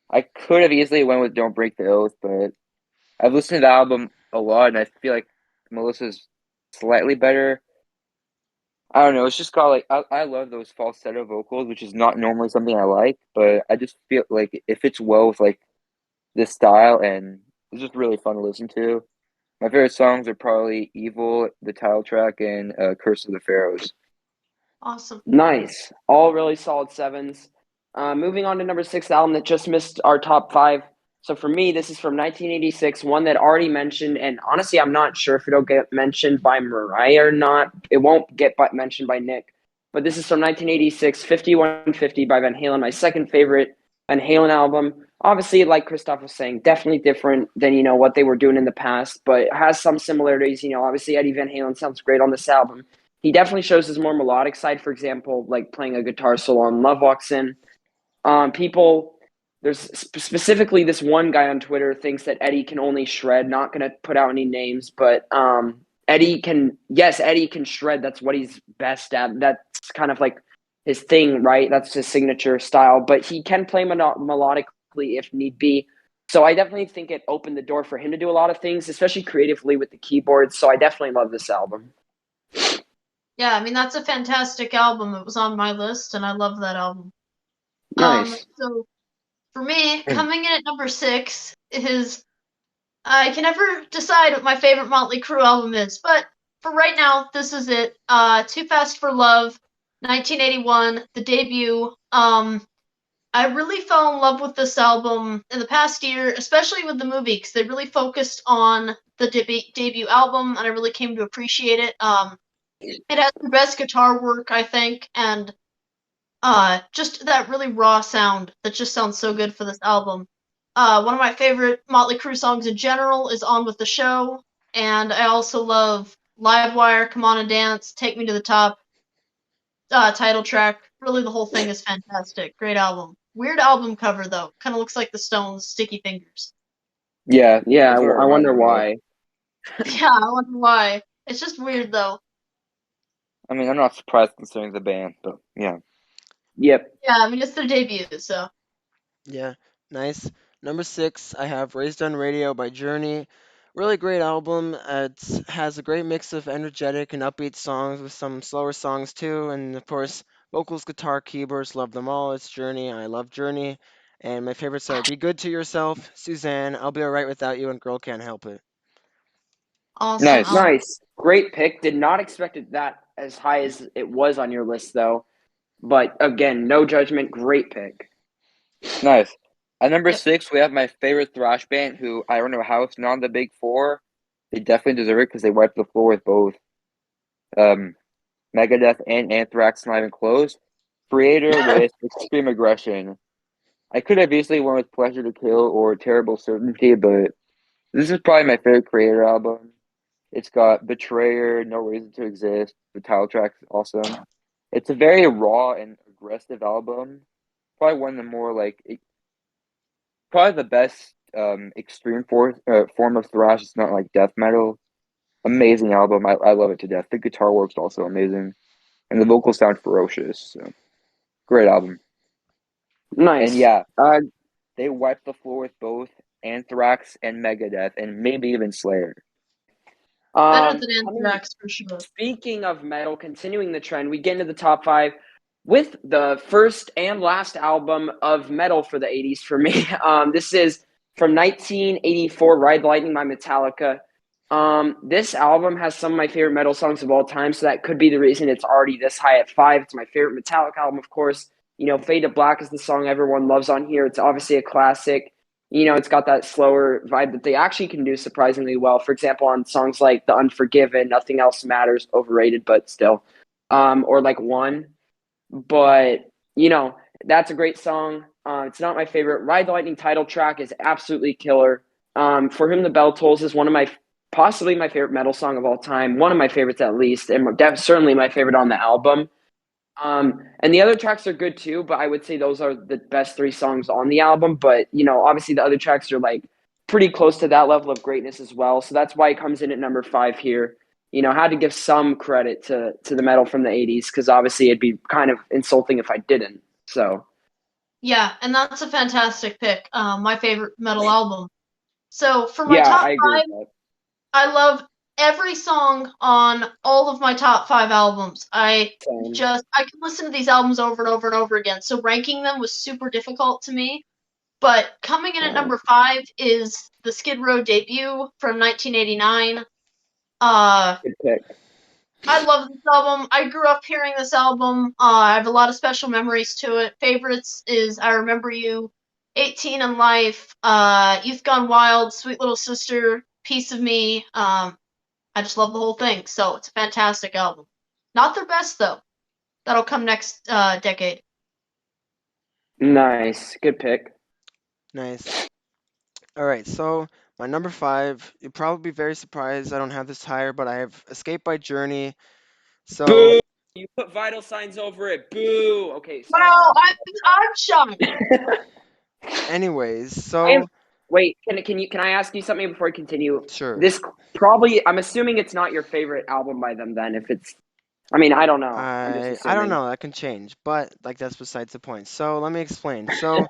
Speaker 4: I could have easily went with Don't Break the Oath, but I've listened to the album a lot, and I feel like Melissa's slightly better. I don't know. It's just got like I love those falsetto vocals, which is not normally something I like, but I just feel like it fits well with like this style, and it's just really fun to listen to. My favorite songs are probably "Evil," the title track, and "Curse of the Pharaohs."
Speaker 2: Awesome.
Speaker 1: Nice. All really solid sevens. Moving on to number 6, the album that just missed our top 5. So for me, this is from 1986, one that already mentioned, and honestly, I'm not sure if it'll get mentioned by Mariah or not. It won't get mentioned by Nick. But this is from 1986, 5150 by Van Halen, my second favorite Van Halen album. Obviously, like Christoph was saying, definitely different than, what they were doing in the past, but it has some similarities. Obviously Eddie Van Halen sounds great on this album. He definitely shows his more melodic side, for example, like playing a guitar solo on Love Walks In. People, there's specifically this one guy on Twitter thinks that Eddie can only shred. Not going to put out any names, but Eddie can shred. That's what he's best at. That's kind of like his thing, right? That's his signature style. But he can play melodically if need be. So I definitely think it opened the door for him to do a lot of things, especially creatively with the keyboards. So I definitely love this album.
Speaker 2: Yeah, I mean that's a fantastic album. It was on my list, and I love that album.
Speaker 1: Nice.
Speaker 2: So for me, coming in at number 6 is I can never decide what my favorite Motley Crue album is, but for right now, this is it. Too Fast for Love, 1981, the debut. I really fell in love with this album in the past year, especially with the movie, because they really focused on the debut album, and I really came to appreciate it. It has the best guitar work, I think, and just that really raw sound that just sounds so good for this album. One of my favorite Motley Crue songs in general is On With the Show, and I also love Livewire, Come On and Dance, Take Me to the Top, title track. Really, the whole thing is fantastic. Great album. Weird album cover, though. Kind of looks like the Stones' Sticky Fingers.
Speaker 4: Yeah,
Speaker 1: Yeah,
Speaker 4: that's what it
Speaker 1: I wonder
Speaker 4: reminded me of.
Speaker 1: why.
Speaker 2: Yeah, I wonder why. It's just weird, though.
Speaker 4: I mean, I'm not surprised considering the band, but yeah.
Speaker 1: Yep.
Speaker 2: Yeah, I mean, it's their debut, so.
Speaker 3: Yeah, nice. Number 6, I have Raised on Radio by Journey. Really great album. It has a great mix of energetic and upbeat songs with some slower songs too, and of course, vocals, guitar, keyboards, love them all. It's Journey. I love Journey. And my favorites are Be Good to Yourself, Suzanne, I'll Be Alright Without You, and Girl Can't Help It.
Speaker 2: Awesome
Speaker 4: Nice,
Speaker 2: album.
Speaker 1: Nice. Great pick. Did not expect it that as high as it was on your list, though. But again, no judgment. Great pick.
Speaker 4: nice. At number
Speaker 2: Yep.
Speaker 4: 6, we have my favorite thrash band, who I don't know how it's not in the big four. They definitely deserve it because they wiped the floor with both Megadeth and Anthrax, not even close. Creator with Extreme Aggression. I could have easily went with Pleasure to Kill or Terrible Certainty, but this is probably my favorite Creator album. It's got Betrayer, No Reason to Exist. The title track is awesome. It's a very raw and aggressive album. Probably one of the more probably the best extreme form of thrash. It's not like death metal. Amazing album. I love it to death. The guitar work's also amazing, and the vocals sound ferocious. So great album. And
Speaker 1: Nice.
Speaker 4: yeah, they wiped the floor with both Anthrax and Megadeth, and maybe even Slayer.
Speaker 2: Better than
Speaker 1: Coming
Speaker 2: Anthrax, for sure.
Speaker 1: Speaking of metal, continuing the trend, we get into the top 5 with the first and last album of metal for the 80s for me. This is from 1984, Ride the Lightning by Metallica. This album has some of my favorite metal songs of all time, so that could be the reason it's already this high at 5. It's my favorite Metallica album, of course. Fade to Black is the song everyone loves on here. It's obviously a classic. It's got that slower vibe that they actually can do surprisingly well. For example, on songs like The Unforgiven, Nothing Else Matters, overrated, but still. Or like One. But, that's a great song. It's not my favorite. Ride the Lightning title track is absolutely killer. For Whom the Bell Tolls is one of possibly my favorite metal song of all time, one of my favorites at least, and certainly my favorite on the album. And the other tracks are good too, but I would say those are the best three songs on the album. But, obviously the other tracks are like pretty close to that level of greatness as well. So that's why it comes in at number 5 here. Had to give some credit to the metal from the 80s, because obviously it'd be kind of insulting if I didn't. So.
Speaker 2: Yeah, and that's a fantastic pick. My favorite metal album. So for my
Speaker 1: Yeah,
Speaker 2: top
Speaker 1: I agree
Speaker 2: 5,
Speaker 1: with that.
Speaker 2: I love every song on all of my top 5 albums. I
Speaker 1: Same.
Speaker 2: can listen to these albums over and over and over again. So ranking them was super difficult to me. But coming in at number 5 is the Skid Row debut from 1989.
Speaker 1: Good pick.
Speaker 2: I love this album. I grew up hearing this album. I have a lot of special memories to it. Favorites is I Remember You, 18 in Life, Youth Gone Wild, Sweet Little Sister, Piece of Me. I just love the whole thing. So it's a fantastic album. Not their best though. That'll come next decade.
Speaker 1: Nice. Good pick.
Speaker 3: Nice. All right, so my number 5, you'll probably be very surprised I don't have this higher, but I have Escape by Journey. So,
Speaker 1: Boo! You put vital signs over it. Boo! Okay, sorry.
Speaker 2: Wow, I'm shocked.
Speaker 3: anyways, so
Speaker 1: Wait, can I ask you something before I continue?
Speaker 3: sure.
Speaker 1: This probably, I'm assuming it's not your favorite album by them then. If it's, I mean, I don't know. I'm just
Speaker 3: I don't
Speaker 1: assuming.
Speaker 3: know, that can change, but like that's besides the point. So let me explain. So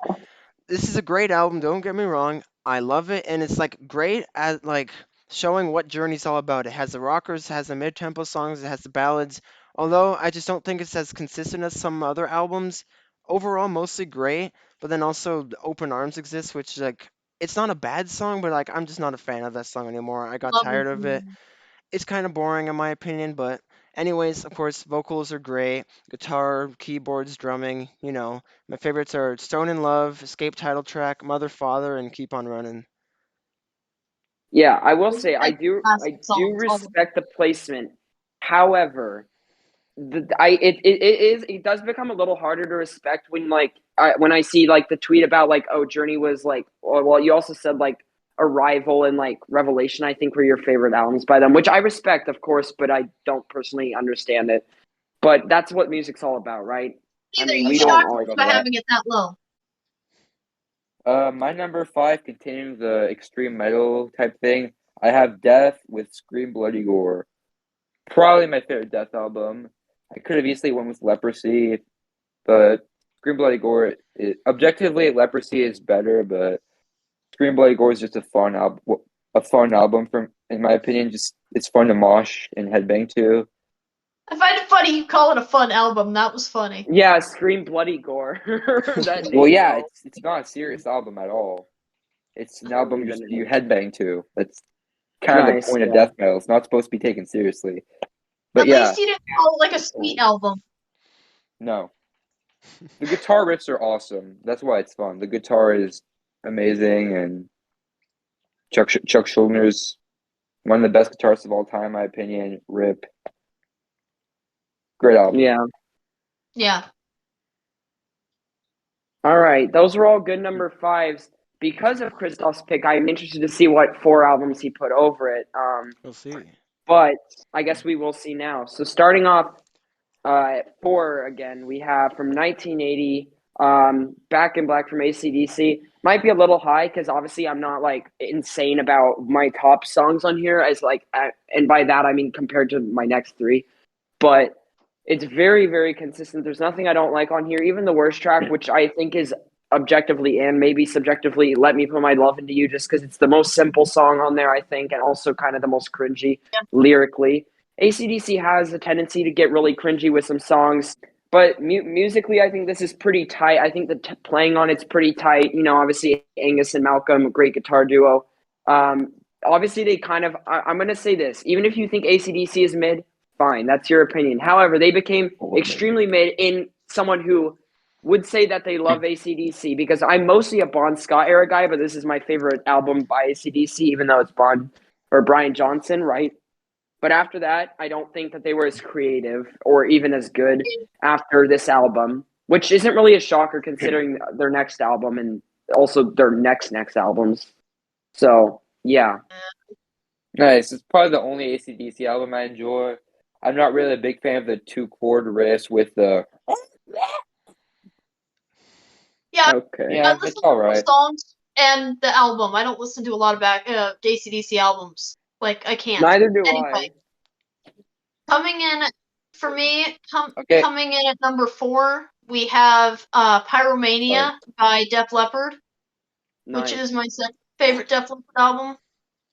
Speaker 3: this is a great album, don't get me wrong. I love it, and it's like great at like showing what Journey's all about. It has the rockers, it has the mid-tempo songs, it has the ballads. Although I just don't think it's as consistent as some other albums. Overall, mostly great, but then also the Open Arms exists, which like it's not a bad song, but like I'm just not a fan of that song anymore. I got
Speaker 2: Love
Speaker 3: tired of it.
Speaker 2: it.
Speaker 3: It's kind of boring in my opinion, but anyways, of course, vocals are great. Guitar, keyboards, drumming, My favorites are Stone in Love, Escape title track, Mother, Father, and Keep on Running.
Speaker 1: Yeah, I will
Speaker 2: Those
Speaker 1: say
Speaker 2: are
Speaker 1: I
Speaker 2: fantastic
Speaker 1: do
Speaker 2: songs.
Speaker 1: respect the placement. However, it does become a little harder to respect when I see like the tweet about like, oh, Journey was like, well, you also said like Arrival and like Revelation, I think, were your favorite albums by them, which I respect, of course, but I don't personally understand it. But that's what music's all about, right? I
Speaker 2: Either
Speaker 1: mean,
Speaker 2: you
Speaker 1: we
Speaker 4: I'm not
Speaker 1: don't
Speaker 2: shocked
Speaker 1: all.
Speaker 2: me
Speaker 4: about
Speaker 2: by
Speaker 4: that.
Speaker 2: having it that low.
Speaker 4: My number 5, continuing the extreme metal type thing. I have Death with Scream Bloody Gore. Probably my favorite Death album. I could have easily went with Leprosy, but Scream Bloody Gore. Objectively, Leprosy is better, but Scream Bloody Gore is just a fun album. A fun album, from in my opinion. Just it's fun to mosh and headbang to.
Speaker 2: I find it funny you call it a fun album. That was funny.
Speaker 1: Yeah, Scream Bloody Gore. That
Speaker 4: Well,
Speaker 1: name
Speaker 4: yeah,
Speaker 1: alone.
Speaker 4: it's not a serious album at all. It's an
Speaker 1: Really
Speaker 4: album just
Speaker 1: good
Speaker 4: you
Speaker 1: name.
Speaker 4: headbang to. That's kind of the
Speaker 1: Nice.
Speaker 4: point of
Speaker 1: Yeah.
Speaker 4: death metal. It's not supposed to be taken seriously. But
Speaker 2: At
Speaker 4: yeah,
Speaker 2: least you didn't call it like a sweet album.
Speaker 4: no. The guitar riffs are awesome. That's why it's fun. The guitar is amazing, and Chuck Schuldner's one of the best guitarists of all time, in my opinion. Rip, great album.
Speaker 1: Yeah.
Speaker 2: Yeah.
Speaker 1: All right. Those were all good number 5s. Because of Christoph's pick, I'm interested to see what 4 albums he put over it.
Speaker 3: We'll see.
Speaker 1: But I guess we will see now. So starting off at 4 again, we have from 1980, Back in Black from AC/DC. Might be a little high because obviously I'm not like insane about my top songs on here, as like, and by that I mean compared to my next 3. But it's very, very consistent. There's nothing I don't like on here. Even the worst track, which I think is objectively and maybe subjectively, Let Me Put My Love Into You, just because it's the most simple song on there, I think, and also kind of the most cringy lyrically. AC/DC has a tendency to get really cringy with some songs, but musically, I think this is pretty tight. I think the playing on it's pretty tight. Obviously, Angus and Malcolm, a great guitar duo. Obviously, they kind of, I'm going to say this, even if you think AC/DC is mid, fine, that's your opinion. However, they became extremely mid in someone who would say that they love AC/DC, because I'm mostly a Bon Scott era guy, but this is my favorite album by AC/DC, even though it's Bon or Brian Johnson, right? But after that, I don't think that they were as creative or even as good after this album, which isn't really a shocker considering their next album and also their next albums. So yeah,
Speaker 4: Nice. It's probably the only AC/DC album I enjoy. I'm not really a big fan of the two chord riffs with the.
Speaker 2: Yeah,
Speaker 1: okay.
Speaker 2: I
Speaker 4: Yeah,
Speaker 2: listen
Speaker 4: it's
Speaker 2: to
Speaker 4: all
Speaker 2: the
Speaker 4: right.
Speaker 2: songs and the album. I don't listen to a lot of AC/DC albums. Like I can't.
Speaker 1: Neither do
Speaker 2: Anyway,
Speaker 1: I.
Speaker 2: coming in for me,
Speaker 4: Okay.
Speaker 2: coming in at number 4, we have
Speaker 4: Sorry.
Speaker 2: Pyromania by Def Leppard, which
Speaker 1: Nice.
Speaker 2: is my second favorite Def Leppard album.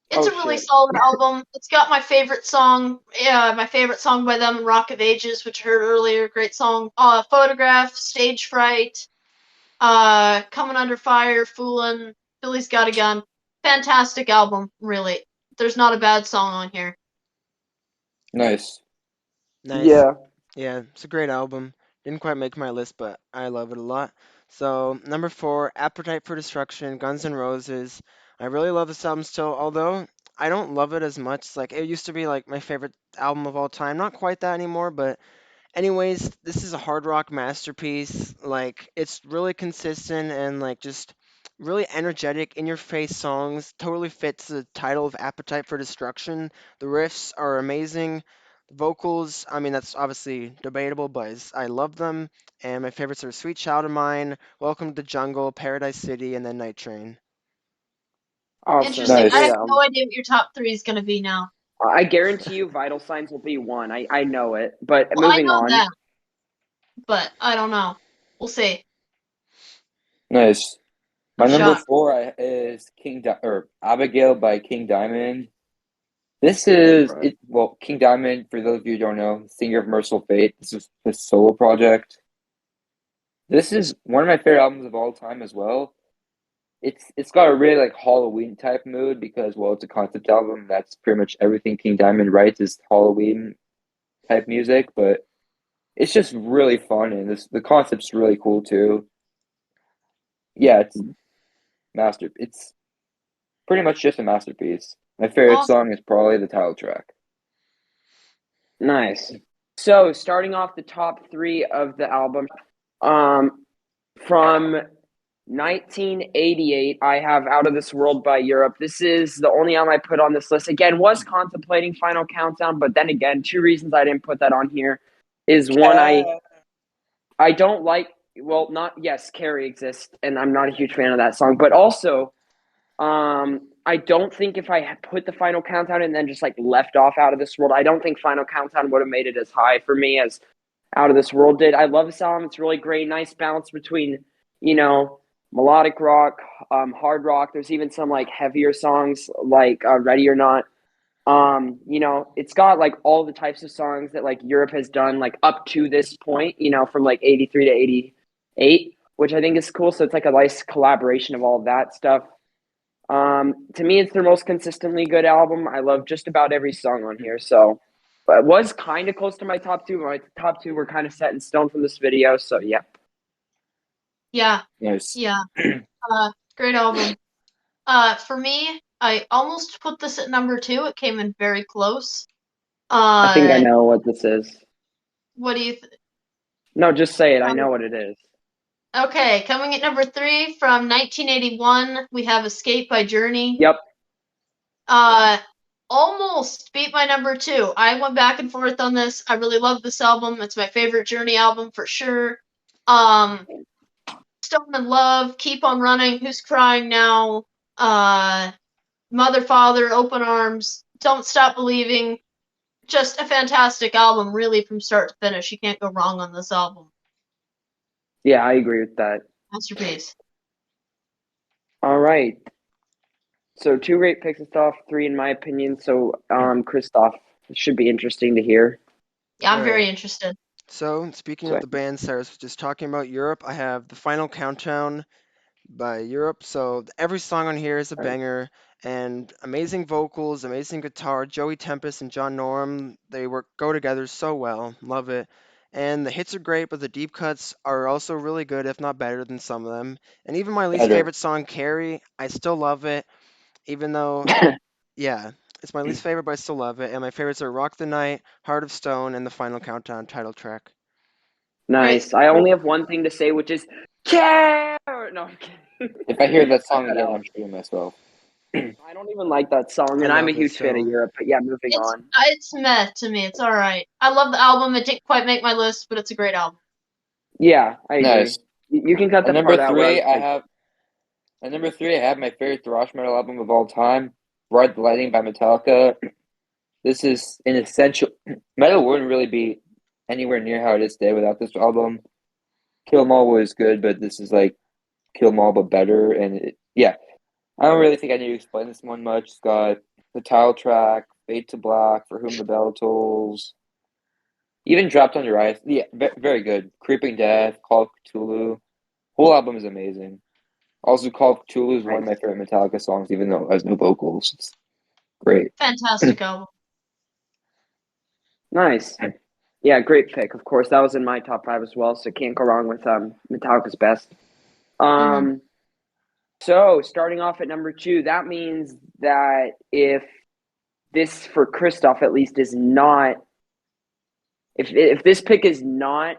Speaker 2: It's
Speaker 1: Oh
Speaker 2: a really
Speaker 1: shit.
Speaker 2: solid album. It's got my favorite song, by them, Rock of Ages, which I heard earlier. Great song. Photograph, Stage Fright, Coming Under Fire, Foolin', Billy's Got a Gun. Fantastic album, really. There's not a bad song on here.
Speaker 4: Nice.
Speaker 3: Nice.
Speaker 1: Yeah.
Speaker 3: Yeah, it's a great album. Didn't quite make my list, but I love it a lot. So, number 4, Appetite for Destruction, Guns N' Roses. I really love this album still, although I don't love it as much. Like, it used to be like my favorite album of all time. Not quite that anymore, but anyways, this is a hard rock masterpiece. Like, it's really consistent and like just really energetic, in your face songs. Totally fits the title of Appetite for Destruction. The riffs are amazing. The vocals, I mean, that's obviously debatable, but I love them. And my favorites are Sweet Child of Mine, Welcome to the Jungle, Paradise City, and then Night Train.
Speaker 1: Awesome.
Speaker 2: Interesting. I
Speaker 1: Great
Speaker 2: have
Speaker 4: Nice.
Speaker 2: no
Speaker 1: album.
Speaker 2: idea what your top 3 is going to be now.
Speaker 1: I guarantee you, Vital Signs will be one. I know it. But
Speaker 2: Well, I
Speaker 1: moving
Speaker 2: know
Speaker 1: on.
Speaker 2: that, but I don't know. We'll see.
Speaker 4: Nice. My
Speaker 2: I'm
Speaker 4: number
Speaker 2: shocked.
Speaker 4: 4 is or Abigail by King Diamond. This
Speaker 1: Oh,
Speaker 4: is
Speaker 1: bro.
Speaker 4: it. Well, King Diamond, for those of you who don't know, singer of Merciful Fate. This is his solo project. This is one of my favorite albums of all time as well. It's got a really like Halloween type mood because well, it's a concept album. That's pretty much everything King Diamond writes is Halloween type music, but it's just really fun and the concept's really cool too. Yeah, it's pretty much just a masterpiece. My favorite
Speaker 2: Awesome.
Speaker 4: song is probably the title track.
Speaker 1: Nice. So starting off the top three of the album, um, from 1988, I have Out of This World by Europe. This is the only album I put on this list. Again, was contemplating Final Countdown, but then again, two reasons I didn't put that on here is one, I don't like, well, not, yes, Carrie exists, and I'm not a huge fan of that song, but also, I don't think if I had put the Final Countdown and then just like left off Out of This World, I don't think Final Countdown would have made it as high for me as Out of This World did. I love this album. It's really great. Nice balance between, you know, melodic rock, hard rock. There's even some like heavier songs like Ready or Not. It's got like all the types of songs that like Europe has done like up to this point, from like 83 to 88, which I think is cool. So it's like a nice collaboration of all of that stuff. To me, it's their most consistently good album. I love just about every song on here. So, but it was kind of close to my top two. My top two were kind of set in stone from this video. So, yeah.
Speaker 2: Yeah,
Speaker 4: Nice.
Speaker 2: yeah. Great album. For me, I almost put this at number 2. It came in very close.
Speaker 1: I think I
Speaker 2: Uh,
Speaker 1: know what this is.
Speaker 2: what do you?
Speaker 1: No, just say it. I know what it is.
Speaker 2: Okay, coming at number 3 from 1981, we have Escape by Journey.
Speaker 1: Yep.
Speaker 2: Almost beat my number 2. I went back and forth on this. I really love this album. It's my favorite Journey album for sure. Stone in Love, Keep on Running, Who's Crying Now, Mother, Father, Open Arms, Don't Stop Believing. Just a fantastic album, really, from start to finish. You can't go wrong on this album.
Speaker 1: Yeah, I agree with that.
Speaker 2: Masterpiece.
Speaker 1: All right. So, two great picks and stuff, three in my opinion. So, Christoph, it should be interesting to hear.
Speaker 2: Yeah, I'm
Speaker 3: All
Speaker 2: very
Speaker 3: right.
Speaker 2: interested.
Speaker 3: So, speaking of
Speaker 1: So,
Speaker 3: the band Cyrus was just talking about Europe, I have the Final Countdown by Europe. So every song on here is a banger and amazing vocals, amazing guitar. Joey Tempest and John Norum, they go together so well. Love it. And the hits are great, but the deep cuts are also really good, if not better than some of them. And even my least
Speaker 4: Better.
Speaker 3: favorite song, Carrie, I still love it, even though, yeah, it's my least favorite, but I still love it. And my favorites are Rock the Night, Heart of Stone, and the Final Countdown title track.
Speaker 2: Great.
Speaker 1: nice. I only have one thing to say, which is care. No, I'm kidding.
Speaker 4: If I hear that
Speaker 1: Cut
Speaker 4: song
Speaker 1: that
Speaker 4: again,
Speaker 1: out.
Speaker 4: I'm shooting myself.
Speaker 1: I don't even like that song,
Speaker 3: I
Speaker 1: and I'm a
Speaker 3: love it
Speaker 1: huge fan of
Speaker 3: still.
Speaker 1: Europe. But yeah, moving on.
Speaker 2: It's meh to me. It's all right. I love the album. It didn't quite make my list, but it's a great album.
Speaker 1: Yeah, I agree.
Speaker 4: Nice.
Speaker 1: You can cut
Speaker 4: At
Speaker 1: the
Speaker 4: number
Speaker 1: part out where I was
Speaker 4: three, I
Speaker 1: thinking.
Speaker 4: have at number three, I have my favorite thrash metal album of all time, Ride the Lightning by Metallica. This is an essential. Metal wouldn't really be anywhere near how it is today without this album. Kill 'Em All was good, but this is like Kill 'Em All but better. And yeah, I don't really think I need to explain this one much. It's got the title track, Fade to Black, For Whom the Bell Tolls, even Dropped on Your Eyes. Yeah, very good. Creeping Death, Call of Cthulhu. Whole album is amazing. Also, Call of Cthulhu is one of
Speaker 1: Nice.
Speaker 4: my favorite Metallica songs, even though it has no vocals. It's great.
Speaker 2: Fantastic album.
Speaker 1: Nice. Yeah, great pick. Of course, that was in my top five as well, so can't go wrong with Metallica's best.
Speaker 2: Hmm.
Speaker 1: So starting off at number two, that means that if this for Christoph at least is not, if this pick is not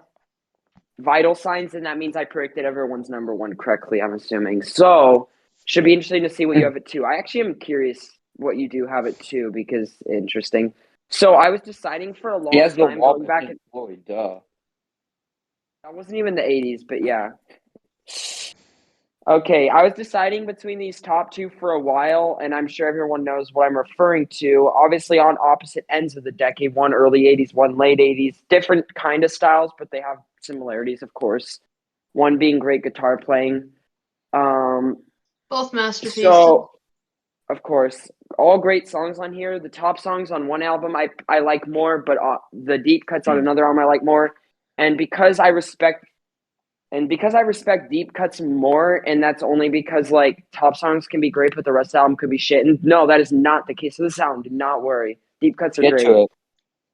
Speaker 1: Vital Signs, then that means I predicted everyone's number one correctly. I'm assuming. So should be interesting to see what you have at two. I actually am curious what you do have at two because interesting. So I was deciding for a
Speaker 4: He
Speaker 1: long
Speaker 4: has the
Speaker 1: time
Speaker 4: wall
Speaker 1: going
Speaker 4: by
Speaker 1: back.
Speaker 4: Pink Floyd, duh.
Speaker 1: That wasn't even the 80s, but yeah. Okay, I was deciding between these top two for a while, and I'm sure everyone knows what I'm referring to. Obviously, on opposite ends of the decade, one early 80s, one late 80s, different kind of styles, but they have similarities, of course. One being great guitar playing. Um,
Speaker 2: Both masterpieces.
Speaker 1: so, of course, all great songs on here. The top songs on one album I like more, but the deep cuts on another album I like more. And because I respect deep cuts more, and that's only because like top songs can be great, but the rest of the album could be shit. And no, that is not the case with this album. Do not worry. Deep cuts are
Speaker 4: Get
Speaker 1: great.
Speaker 4: to it.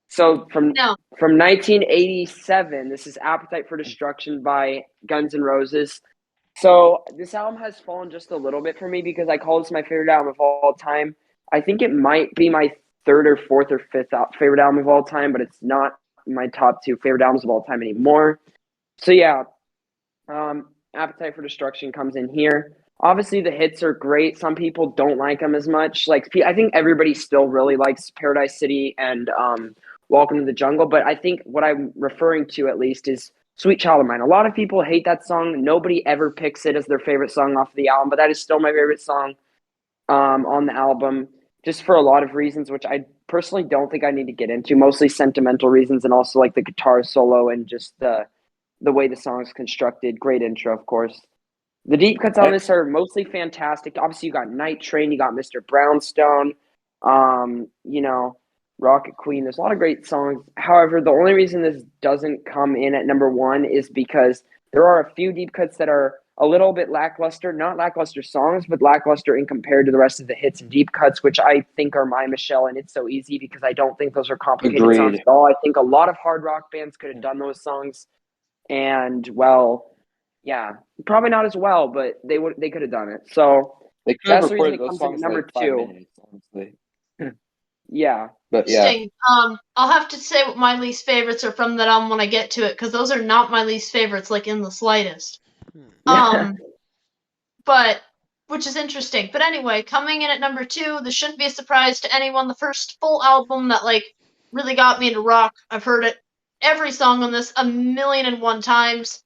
Speaker 1: So
Speaker 2: No.
Speaker 1: from 1987, this is Appetite for Destruction by Guns N' Roses. So this album has fallen just a little bit for me because I call this my favorite album of all time. I think it might be my third or fourth or fifth favorite album of all time, but it's not my top two favorite albums of all time anymore. So yeah, Appetite for Destruction comes in here. Obviously, the hits are great. Some people don't like them as much. Like I think everybody still really likes Paradise City and Welcome to the Jungle. But I think what I'm referring to at least is Sweet Child of Mine. A lot of people hate that song. Nobody ever picks it as their favorite song off of the album, but that is still my favorite song on the album, just for a lot of reasons, which I personally don't think I need to get into. Mostly sentimental reasons, and also like the guitar solo and just the way the song is constructed. Great intro, of course. The deep cuts on this are mostly fantastic. Obviously, you got Night Train, you got Mr. Brownstone, you know, Rocket Queen. There's a lot of great songs. However, the only reason this doesn't come in at number one is because there are a few deep cuts that are a little bit lackluster. Not lackluster songs, but lackluster in compared to the rest of the hits and deep cuts, which I think are My Michelle and It's So Easy, because I don't think those are complicated songs
Speaker 4: Agreed.
Speaker 1: at all. I think a lot of hard rock bands could have done those songs, and well, yeah, probably not as well, but they could have done it. So
Speaker 4: They could have
Speaker 1: that's the reason
Speaker 4: recorded
Speaker 1: it
Speaker 4: those
Speaker 1: comes in at
Speaker 4: songs in
Speaker 1: number
Speaker 4: like 5
Speaker 1: two.
Speaker 4: minutes, honestly.
Speaker 1: Yeah.
Speaker 4: But yeah.
Speaker 2: Interesting. I'll have to say what my least favorites are from that album when I get to it, because those are not my least favorites, like in the slightest. Um, but which is interesting. But anyway, coming in at number two, this shouldn't be a surprise to anyone. The first full album that like really got me into rock. I've heard it every song on this a million and one times.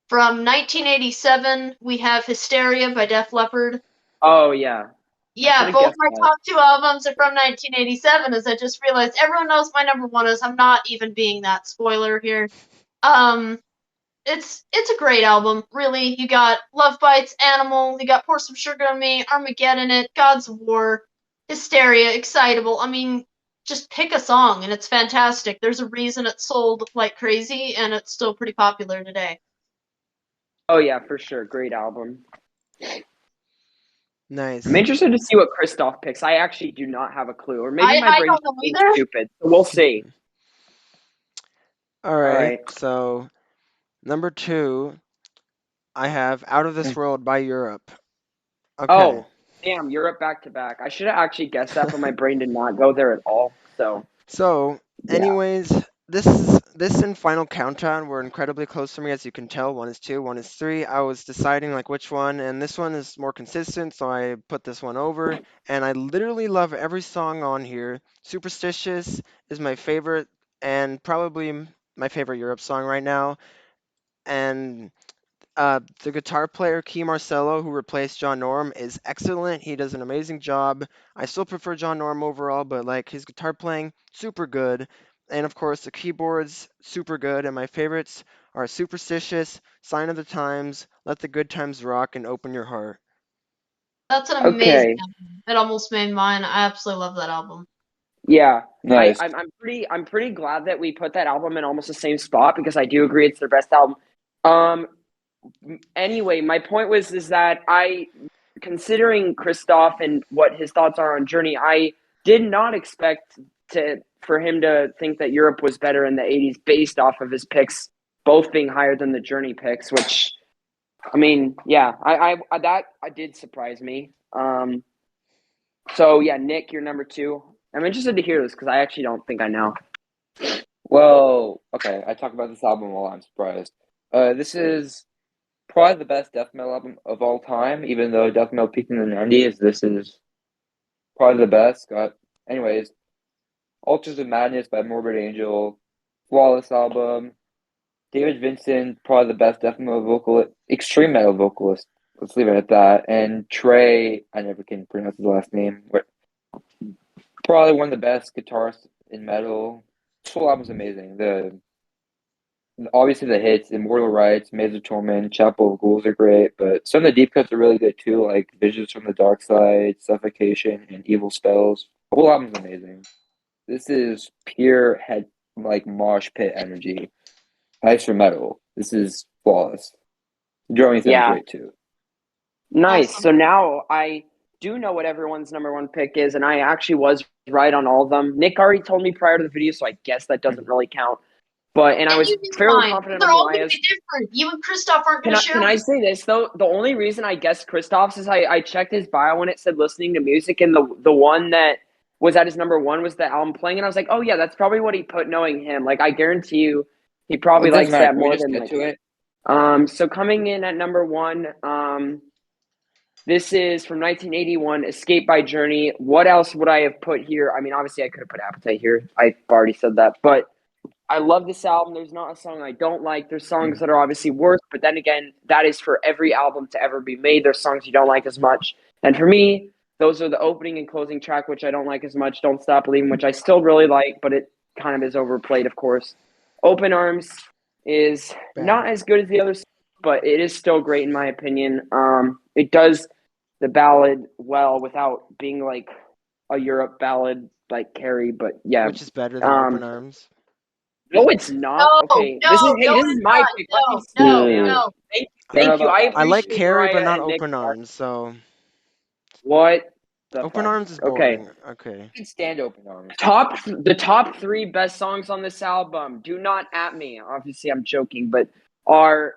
Speaker 2: From 1987, we have Hysteria by Def Leppard.
Speaker 1: Oh yeah. I should
Speaker 2: Yeah,
Speaker 1: have
Speaker 2: both
Speaker 1: guessed
Speaker 2: my
Speaker 1: that.
Speaker 2: top two albums are from 1987, as I just realized. Everyone knows my number one is. I'm not even being that spoiler here. Um, it's a great album, really. You got Love Bites, Animal, you got Pour Some Sugar on Me, Armageddon It, Gods of War, Hysteria, Excitable. I mean, just pick a song and it's fantastic. There's a reason it sold like crazy and it's still pretty popular today.
Speaker 1: Oh yeah, for sure. Great album.
Speaker 3: Nice.
Speaker 1: I'm interested to see what Christoph picks. I actually do not have a clue, or maybe my
Speaker 2: I
Speaker 1: brain's
Speaker 2: don't know
Speaker 1: being
Speaker 2: either.
Speaker 1: stupid. So we'll see.
Speaker 3: All
Speaker 1: All
Speaker 3: right.
Speaker 1: right.
Speaker 3: So number two, I have Out of This World by Europe. Okay.
Speaker 1: Oh, damn, Europe back to back. I should have actually guessed that, but my brain did not go there at all. So
Speaker 3: So,
Speaker 1: yeah.
Speaker 3: anyways, this is this and Final Countdown were incredibly close to me, as you can tell. One is 2, one is 3. I was deciding like which one, and this one is more consistent, so I put this one over. And I literally love every song on here. Superstitious is my favorite, and probably my favorite Europe song right now. And the guitar player, Key Marcello, who replaced John Norum, is excellent. He does an amazing job. I still prefer John Norum overall, but like his guitar playing, super good. And of course, the keyboards, super good. And my favorites are Superstitious, Sign of the Times, Let the Good Times Rock, and Open Your Heart.
Speaker 2: That's an amazing
Speaker 1: Okay.
Speaker 2: album. It almost made mine. I absolutely love that album.
Speaker 1: Yeah.
Speaker 4: Nice.
Speaker 1: I'm pretty glad that we put that album in almost the same spot because I do agree it's their best album. Um anyway, my point was is that considering Christoph and what his thoughts are on Journey, I did not expect for him to think that Europe was better in the 80s based off of his picks both being higher than the Journey picks, which I mean, yeah, that did surprise me. So yeah, Nick, you're number 2. I'm interested to hear this because I actually don't think I know.
Speaker 4: Well, okay, I talk about this album while I'm surprised. This is probably the best death metal album of all time, even though death metal peaked in the 90s. This is probably the best. Anyways, Altars of Madness by Morbid Angel, flawless album. David Vincent, probably the best death metal vocalist, extreme metal vocalist. Let's leave it at that. And Trey, I never can pronounce his last name, but probably one of the best guitarists in metal. This whole album's amazing. Obviously the hits, Immortal Rights, Maze of Torment, Chapel of Ghouls are great, but some of the deep cuts are really good too, like Visions from the Dark Side, Suffocation, and Evil Spells. The whole album's amazing. This is pure head like mosh pit energy. Nice for metal. This is flawless. The drumming sounds
Speaker 1: Yeah.
Speaker 4: great too.
Speaker 1: Nice.
Speaker 2: Awesome.
Speaker 1: So now I do know what everyone's number 1 pick is, and I actually was right on all of them. Nick already told me prior to the video, so I guess that doesn't really count. And I
Speaker 2: And
Speaker 1: was
Speaker 2: you knew
Speaker 1: fairly
Speaker 2: mine.
Speaker 1: confident
Speaker 2: They're
Speaker 1: on
Speaker 2: all going to
Speaker 1: Mariah's.
Speaker 2: be different. You and Christoph aren't going to share
Speaker 1: Can I
Speaker 2: them.
Speaker 1: say this though? The only reason I guessed Christoph's is I checked his bio when it said listening to music, and the one that was at his number 1 was the album playing, and I was like, oh yeah, that's probably what he put. Knowing him, like I guarantee you, he probably
Speaker 4: It doesn't
Speaker 1: likes
Speaker 4: matter.
Speaker 1: that
Speaker 4: Can we
Speaker 1: more
Speaker 4: just
Speaker 1: than
Speaker 4: get
Speaker 1: like.
Speaker 4: to it?
Speaker 1: So coming in at number 1, this is from 1981, Escape by Journey. What else would I have put here? I mean, obviously I could have put Appetite here. I've already said that, but I love this album. There's not a song I don't like. There's songs that are obviously worse, but then again, that is for every album to ever be made. There's songs you don't like as much. And for me, those are the opening and closing track, which I don't like as much. Don't Stop Believing, which I still really like, but it kind of is overplayed, of course. Open Arms is not as good as the others, but it is still great in my opinion. It does the ballad well without being like a Europe ballad like Carrie, but yeah.
Speaker 3: Which is better than Open
Speaker 1: Um,
Speaker 3: Arms?
Speaker 1: no, it's not.
Speaker 2: No,
Speaker 1: Okay,
Speaker 2: no,
Speaker 1: this is
Speaker 2: no,
Speaker 1: this is
Speaker 2: it's
Speaker 1: my
Speaker 2: not.
Speaker 1: pick. Let me
Speaker 2: No,
Speaker 1: speak, man.
Speaker 2: no.
Speaker 1: Thank,
Speaker 4: I don't know
Speaker 1: thank you.
Speaker 4: about
Speaker 1: I
Speaker 4: that.
Speaker 3: I like
Speaker 1: appreciate
Speaker 3: Carrie, but
Speaker 1: Mariah
Speaker 3: not
Speaker 1: and Nick.
Speaker 3: Open Arms, so
Speaker 1: What the
Speaker 3: Open
Speaker 1: fuck?
Speaker 3: Arms is
Speaker 1: Okay,
Speaker 3: boring. Okay.
Speaker 4: I can stand Open Arms.
Speaker 1: the top 3 best songs on this album. Do not at me. Obviously, I'm joking, but are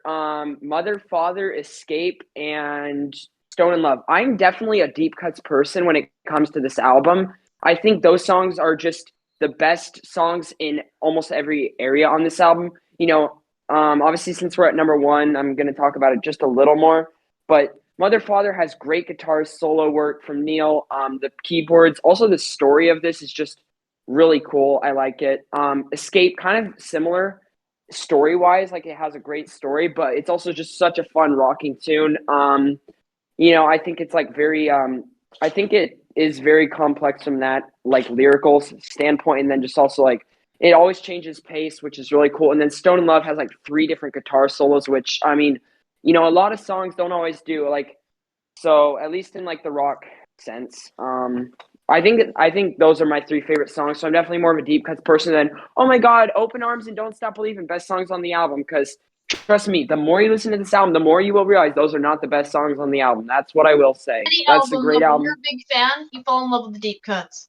Speaker 1: Mother, Father, Escape, and Stone in Love. I'm definitely a deep cuts person when it comes to this album. I think those songs are just the best songs in almost every area on this album. Obviously, since we're at number 1, I'm going to talk about it just a little more. But Mother Father has great guitar solo work from Neil. The keyboards, also the story of this is just really cool. I like it. Escape, kind of similar story wise, like it has a great story, but it's also just such a fun rocking tune. I think it's like very. I think it is very complex from that like lyrical standpoint, and then just also like it always changes pace, which is really cool. And then Stone in Love has like 3 different guitar solos, which I mean, a lot of songs don't always do like so at least in like the rock sense. I think those are my 3 favorite songs. So I'm definitely more of a deep cuts person than oh my god, Open Arms and Don't Stop Believing, best songs on the album. Because trust me, the more you listen to this album, the more you will realize those are not the best songs on the album. That's what I will say.
Speaker 2: Any
Speaker 1: That's a
Speaker 2: album,
Speaker 1: great
Speaker 2: when you're
Speaker 1: album.
Speaker 2: a big fan, you fall in love with the deep cuts.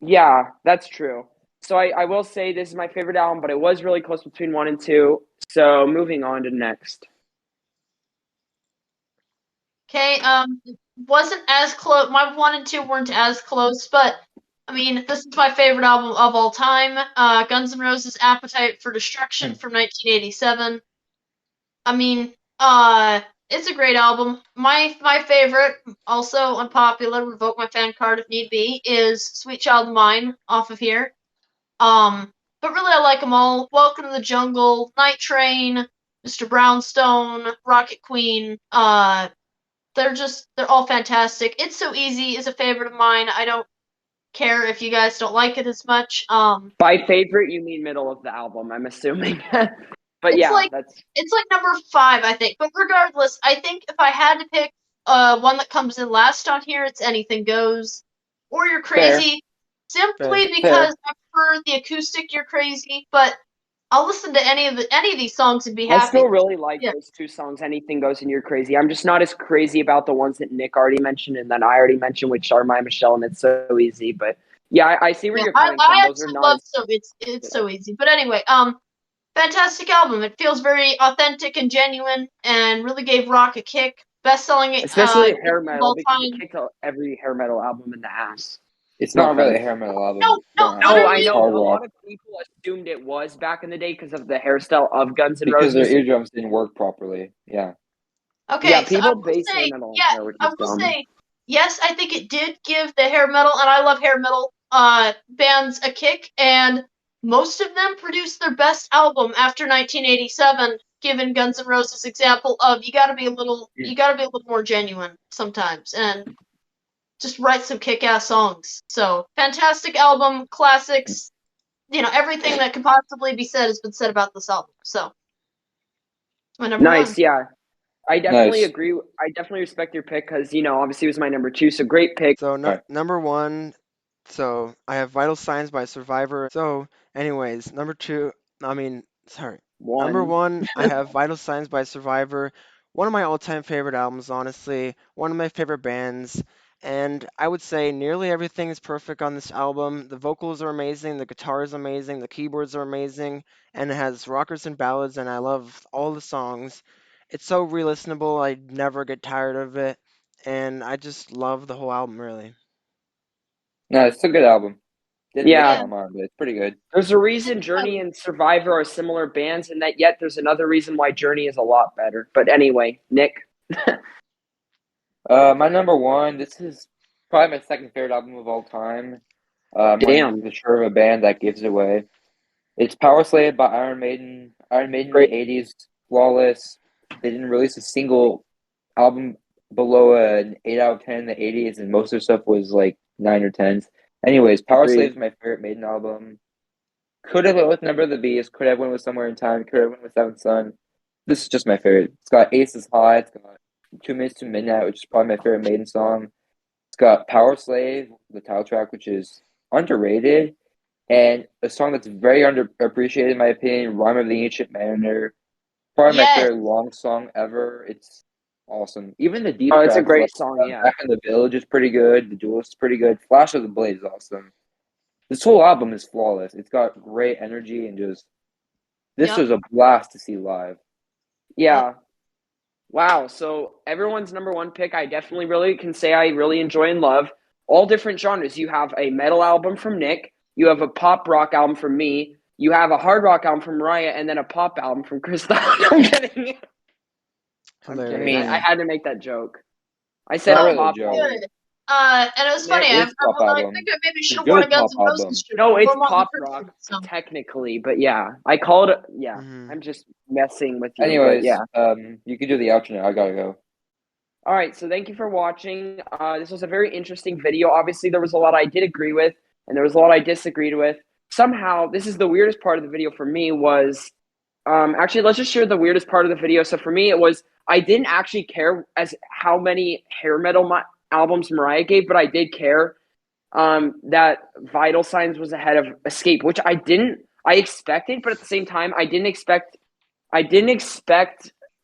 Speaker 1: Yeah, that's true. So I will say this is my favorite album, but it was really close between 1 and 2. So moving on to next.
Speaker 2: Okay, wasn't as close. My 1 and 2 weren't as close, but I mean, this is my favorite album of all time. Guns N' Roses' Appetite for Destruction from 1987. I mean, it's a great album. My favorite, also unpopular, revoke my fan card if need be, is Sweet Child of Mine off of here. But really I like them all. Welcome to the Jungle, Night Train, Mr. Brownstone, Rocket Queen. They're all fantastic. It's So Easy is a favorite of mine. I don't care if you guys don't like it as much.
Speaker 1: By favorite, you mean middle of the album, I'm assuming. But
Speaker 2: It's
Speaker 1: yeah,
Speaker 2: like
Speaker 1: that's
Speaker 2: it's like number 5, I think. But regardless, I think if I had to pick one that comes in last on here, it's Anything Goes. Or You're Crazy. Simply because I prefer the acoustic You're Crazy, but I'll listen to any of these songs and be
Speaker 1: I
Speaker 2: happy.
Speaker 1: still really like
Speaker 2: Yeah.
Speaker 1: those two songs, Anything Goes and You're Crazy. I'm just not as crazy about the ones that Nick already mentioned and that I already mentioned, which are My Michelle and It's So Easy. But yeah, I see where
Speaker 2: Yeah,
Speaker 1: you're coming from.
Speaker 2: I
Speaker 1: Those are
Speaker 2: actually
Speaker 1: not
Speaker 2: love
Speaker 1: as
Speaker 2: it's so easy. But anyway, fantastic album. It feels very authentic and genuine, and really gave rock a kick. Best-selling
Speaker 1: especially hair
Speaker 2: of
Speaker 1: metal
Speaker 2: all
Speaker 1: because it
Speaker 2: time.
Speaker 1: kicked every hair metal album in the ass.
Speaker 4: It's
Speaker 1: No
Speaker 4: not really a
Speaker 1: offense.
Speaker 4: hair metal album.
Speaker 2: No,
Speaker 4: Don't have
Speaker 2: what
Speaker 1: No,
Speaker 2: I
Speaker 4: to.
Speaker 1: I
Speaker 4: It's
Speaker 2: mean,
Speaker 1: know,
Speaker 4: hard
Speaker 1: but a
Speaker 4: rock
Speaker 1: lot of people assumed it was back in the day because of the hairstyle of Guns N'
Speaker 4: because their
Speaker 1: Roses.
Speaker 4: eardrums didn't work properly. Yeah.
Speaker 1: Yeah,
Speaker 2: okay, so
Speaker 1: people base hair
Speaker 2: say,
Speaker 1: metal on
Speaker 2: yeah,
Speaker 1: hair, which
Speaker 2: I
Speaker 1: is
Speaker 2: will
Speaker 1: dumb.
Speaker 2: say, yes, I think it did give the hair metal, and I love hair metal bands a kick, and most of them produced their best album after 1987. Given Guns N' Roses' example of you got to be a little more genuine sometimes, and just write some kick-ass songs. So fantastic album, classics. Everything that could possibly be said has been said about this album. So my number
Speaker 1: Nice,
Speaker 2: one.
Speaker 1: yeah. I definitely
Speaker 4: Nice.
Speaker 1: agree. I definitely respect your pick because, obviously it was my number 2, so great pick.
Speaker 3: So
Speaker 4: Right.
Speaker 3: number 1, so I have Vital Signs by Survivor. So anyways, number 2, number
Speaker 1: 1.
Speaker 3: 1, I have Vital Signs by Survivor. One of my all-time favorite albums, honestly. One of my favorite bands. And I would say nearly everything is perfect on this album. The vocals are amazing, the guitar is amazing, the keyboards are amazing, and it has rockers and ballads, and I love all the songs. It's so re-listenable, I never get tired of it, and I just love the whole album, really.
Speaker 4: No, it's a good album. Didn't make it
Speaker 1: Yeah,
Speaker 2: Yeah.
Speaker 4: on mine, but it's pretty good.
Speaker 1: there's a reason Journey and Survivor are similar bands, and that yet there's another reason why Journey is a lot better. But anyway, Nick.
Speaker 4: My number 1. This is probably my second favorite album of all time. I'm not
Speaker 1: Damn.
Speaker 4: even sure of a band that gives it away. It's Power Slave by Iron Maiden. Iron Maiden in
Speaker 1: Great.
Speaker 4: the '80s, flawless. They didn't release a single album below an 8 out of 10 in the '80s, and most of their stuff was like 9 or 10s. Anyways, Power
Speaker 1: Agreed.
Speaker 4: Slave is my favorite Maiden album. Could have went with Number of the Beast. Could have went with Somewhere in Time. Could have went with Seventh Son. This is just my favorite. It's got Aces High. It's got 2 Minutes to Midnight, which is probably my favorite Maiden song. It's got Power Slave, the title track, which is underrated. And a song that's very underappreciated, in my opinion, Rhyme of the Ancient Mariner. Probably my
Speaker 2: Yes.
Speaker 4: favorite long song ever. It's awesome. Even the deep
Speaker 1: Oh, it's a
Speaker 4: tracks, like
Speaker 1: great song, yeah.
Speaker 4: Back in the Village, is pretty good. The Duelist is pretty good. Flash of the Blade is awesome. This whole album is flawless. It's got great energy and just. This
Speaker 2: Yep.
Speaker 4: was a blast to see live.
Speaker 1: Yeah. Wow. So everyone's number 1 pick, I definitely really can say I really enjoy and love. All different genres. You have a metal album from Nick. You have a pop rock album from me. You have a hard rock album from Mariah, and then a pop album from Krista. I'm kidding. I'm
Speaker 3: Hilarious.
Speaker 1: kidding. I
Speaker 4: mean,
Speaker 1: had to make that joke. I
Speaker 4: it's
Speaker 1: said
Speaker 4: not
Speaker 1: a
Speaker 4: really a
Speaker 1: pop
Speaker 4: joke.
Speaker 1: album.
Speaker 2: Good. And it was funny.
Speaker 4: It's pop
Speaker 2: I
Speaker 4: album.
Speaker 2: think I maybe should
Speaker 4: It's
Speaker 2: have worn a
Speaker 4: good
Speaker 2: Guns
Speaker 4: pop
Speaker 2: N' Roses
Speaker 4: album.
Speaker 2: shirt.
Speaker 1: No, it's
Speaker 2: or Motley
Speaker 1: pop
Speaker 2: Crue
Speaker 1: rock
Speaker 2: shirt, so.
Speaker 1: technically, but yeah, I call it. Yeah,
Speaker 3: Hmm.
Speaker 1: I'm just messing with you. But
Speaker 4: Anyways,
Speaker 1: yeah.
Speaker 4: you can do the outro now. I gotta go.
Speaker 1: All right, so thank you for watching. This was a very interesting video. Obviously, there was a lot I did agree with, and there was a lot I disagreed with. Somehow, this is the weirdest part of the video for me was, actually, let's just share the weirdest part of the video. So for me, it was I didn't actually care as how many hair metal albums Mariah gave, but I did care that Vital Signs was ahead of Escape, which I expected, but at the same time, I didn't expect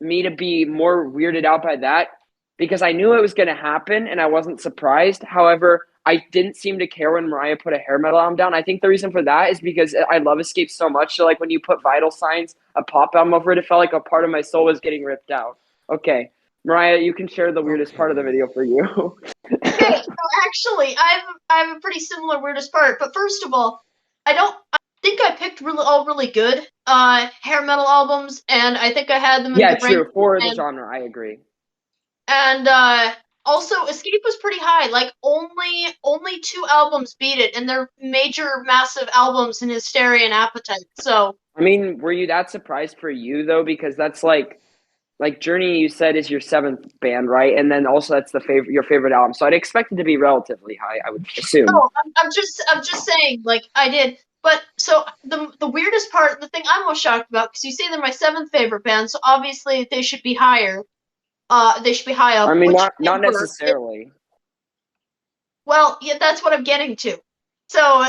Speaker 1: me to be more weirded out by that because I knew it was going to happen and I wasn't surprised. However, I didn't seem to care when Mariah put a hair metal album down. I think the reason for that is because I love Escape so much. So, like, when you put Vital Signs, a pop album over it, it felt like a part of my soul was getting ripped out. Okay, Mariah, you can share the weirdest part of the
Speaker 3: Okay.
Speaker 1: video for you.
Speaker 2: Okay, so actually, I have a pretty similar weirdest part. But first of all, I think I picked really good hair metal albums, and I think I had them in
Speaker 1: Yeah,
Speaker 2: good rank.
Speaker 1: true. For the
Speaker 2: And
Speaker 1: genre, I agree.
Speaker 2: and also Escape was pretty high. Like only two albums beat it, and they're major, massive albums in Hysteria and Appetite. So
Speaker 1: I mean, were you that surprised for you though? Because that's like Journey. You said is your seventh band, right? And then also that's your favorite album. So I'd expect it to be relatively high. I would assume.
Speaker 2: no, I'm just saying, like I did. But so the weirdest part, the thing I'm most shocked about, because you say they're my seventh favorite band, so obviously they should be higher. They should be high
Speaker 1: I
Speaker 2: up,
Speaker 1: mean,
Speaker 2: which they
Speaker 1: not
Speaker 2: were.
Speaker 1: necessarily.
Speaker 2: Well, yeah, that's what I'm getting to. So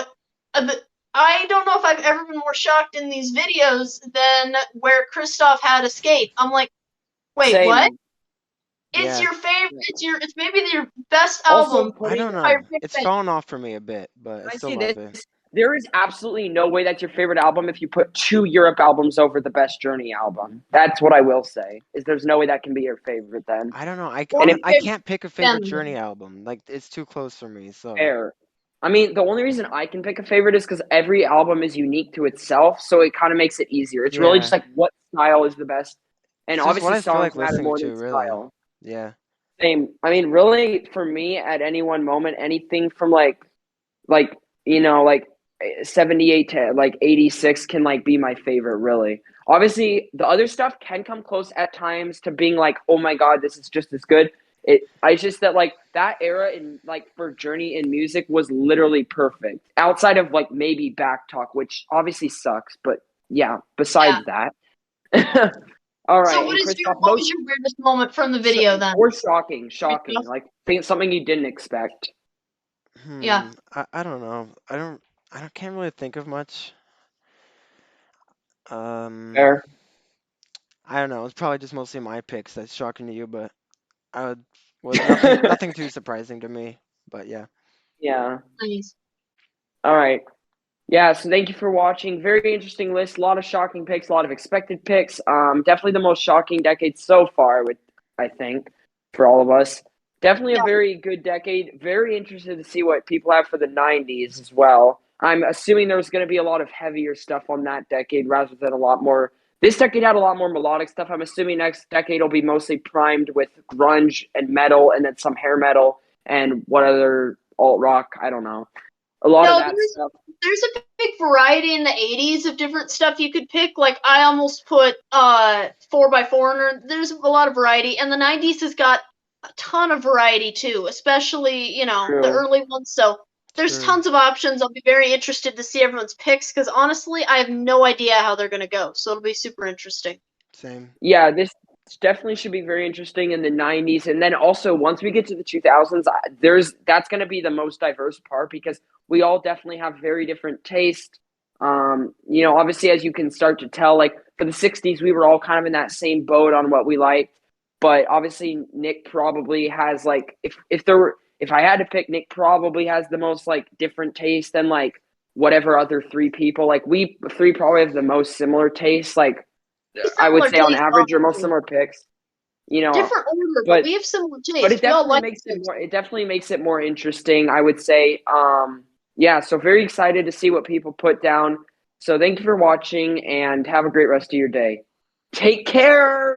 Speaker 2: I don't know if I've ever been more shocked in these videos than where Kristoff had Escape. I'm like, wait, what?
Speaker 1: Same.
Speaker 2: It's
Speaker 3: Yeah.
Speaker 2: your favorite. It's maybe your best
Speaker 1: Also,
Speaker 2: album.
Speaker 3: I don't
Speaker 1: putting.
Speaker 2: I
Speaker 3: know.
Speaker 2: picked
Speaker 3: It's
Speaker 2: it.
Speaker 3: fallen off for me a bit, but I
Speaker 1: I
Speaker 3: still
Speaker 1: say this.
Speaker 3: love it.
Speaker 1: There is absolutely no way that's your favorite album if you put two Europe albums over the best Journey album. That's what I will say. Is there's no way that can be your favorite then.
Speaker 3: I don't know. I,
Speaker 2: Or
Speaker 1: And
Speaker 3: I,
Speaker 1: if
Speaker 2: my
Speaker 3: I
Speaker 2: favorite
Speaker 3: can't pick a favorite
Speaker 2: band.
Speaker 3: Journey album. Like it's too close for me. So
Speaker 1: fair. I mean, the only reason I can pick a favorite is because every album is unique to itself, so it kind of makes it easier. It's really just
Speaker 3: yeah,
Speaker 1: like what style is the best, and
Speaker 3: it's just what
Speaker 1: obviously
Speaker 3: I feel
Speaker 1: songs
Speaker 3: like
Speaker 1: matter
Speaker 3: listening
Speaker 1: more than
Speaker 3: to, really.
Speaker 1: style.
Speaker 3: Yeah.
Speaker 1: Same. I mean, really, for me, at any one moment, anything from like like 78 to like 86 can like be my favorite, really. Obviously the other stuff can come close at times to being like, oh my god, this is just as good. I just that like that era in like for Journey in music was literally perfect outside of like maybe Back Talk, which obviously sucks, but yeah,
Speaker 2: Yeah.
Speaker 1: besides that. All
Speaker 2: So
Speaker 1: right, and Christoph,
Speaker 2: what
Speaker 1: most
Speaker 2: was your weirdest moment from the video then?
Speaker 1: or shocking, like think something you didn't expect.
Speaker 2: Yeah.
Speaker 3: I don't know. Can't really think of much. Um,
Speaker 1: Fair.
Speaker 3: I don't know. It's probably just mostly my picks that's shocking to you, but was nothing too surprising to me. But yeah.
Speaker 1: Yeah.
Speaker 2: Nice.
Speaker 1: All right. Yeah, so thank you for watching. Very interesting list. A lot of shocking picks, a lot of expected picks. Definitely the most shocking decade so far, with I think, for all of us. Definitely a
Speaker 2: Yeah.
Speaker 1: very good decade. Very interested to see what people have for the 90s as well. I'm assuming there's going to be a lot of heavier stuff on that decade rather than a lot more. This decade had a lot more melodic stuff. I'm assuming next decade will be mostly primed with grunge and metal and then some hair metal and what other alt rock. I don't know. A lot of
Speaker 2: No,
Speaker 1: that stuff.
Speaker 2: there's a big variety in the 80s of different stuff you could pick. Like I almost put 4 by Foreigner. There's a lot of variety, and the 90s has got a ton of variety too, especially the
Speaker 1: True.
Speaker 2: early ones. So there's
Speaker 3: True.
Speaker 2: tons of options. I'll be very interested to see everyone's picks because honestly, I have no idea how they're gonna go. So it'll be super interesting.
Speaker 3: Same.
Speaker 1: Yeah, this definitely should be very interesting in the 90s. And then also once we get to the 2000s, that's going to be the most diverse part because we all definitely have very different taste. Obviously as you can start to tell, like for the 60s, we were all kind of in that same boat on what we liked. But obviously Nick probably has like if I had to pick, Nick probably has the most like different taste than like whatever other three people. Like we three probably have the most similar tastes. Like I would
Speaker 2: Similar
Speaker 1: say on
Speaker 2: taste,
Speaker 1: average or most
Speaker 2: obviously.
Speaker 1: similar picks, you know,
Speaker 2: Different order, but
Speaker 1: but
Speaker 2: we have similar
Speaker 1: but
Speaker 2: taste.
Speaker 1: it
Speaker 2: We all
Speaker 1: definitely
Speaker 2: like
Speaker 1: makes it
Speaker 2: things.
Speaker 1: more interesting, I would say. Yeah, so very excited to see what people put down. So thank you for watching and have a great rest of your day. Take care.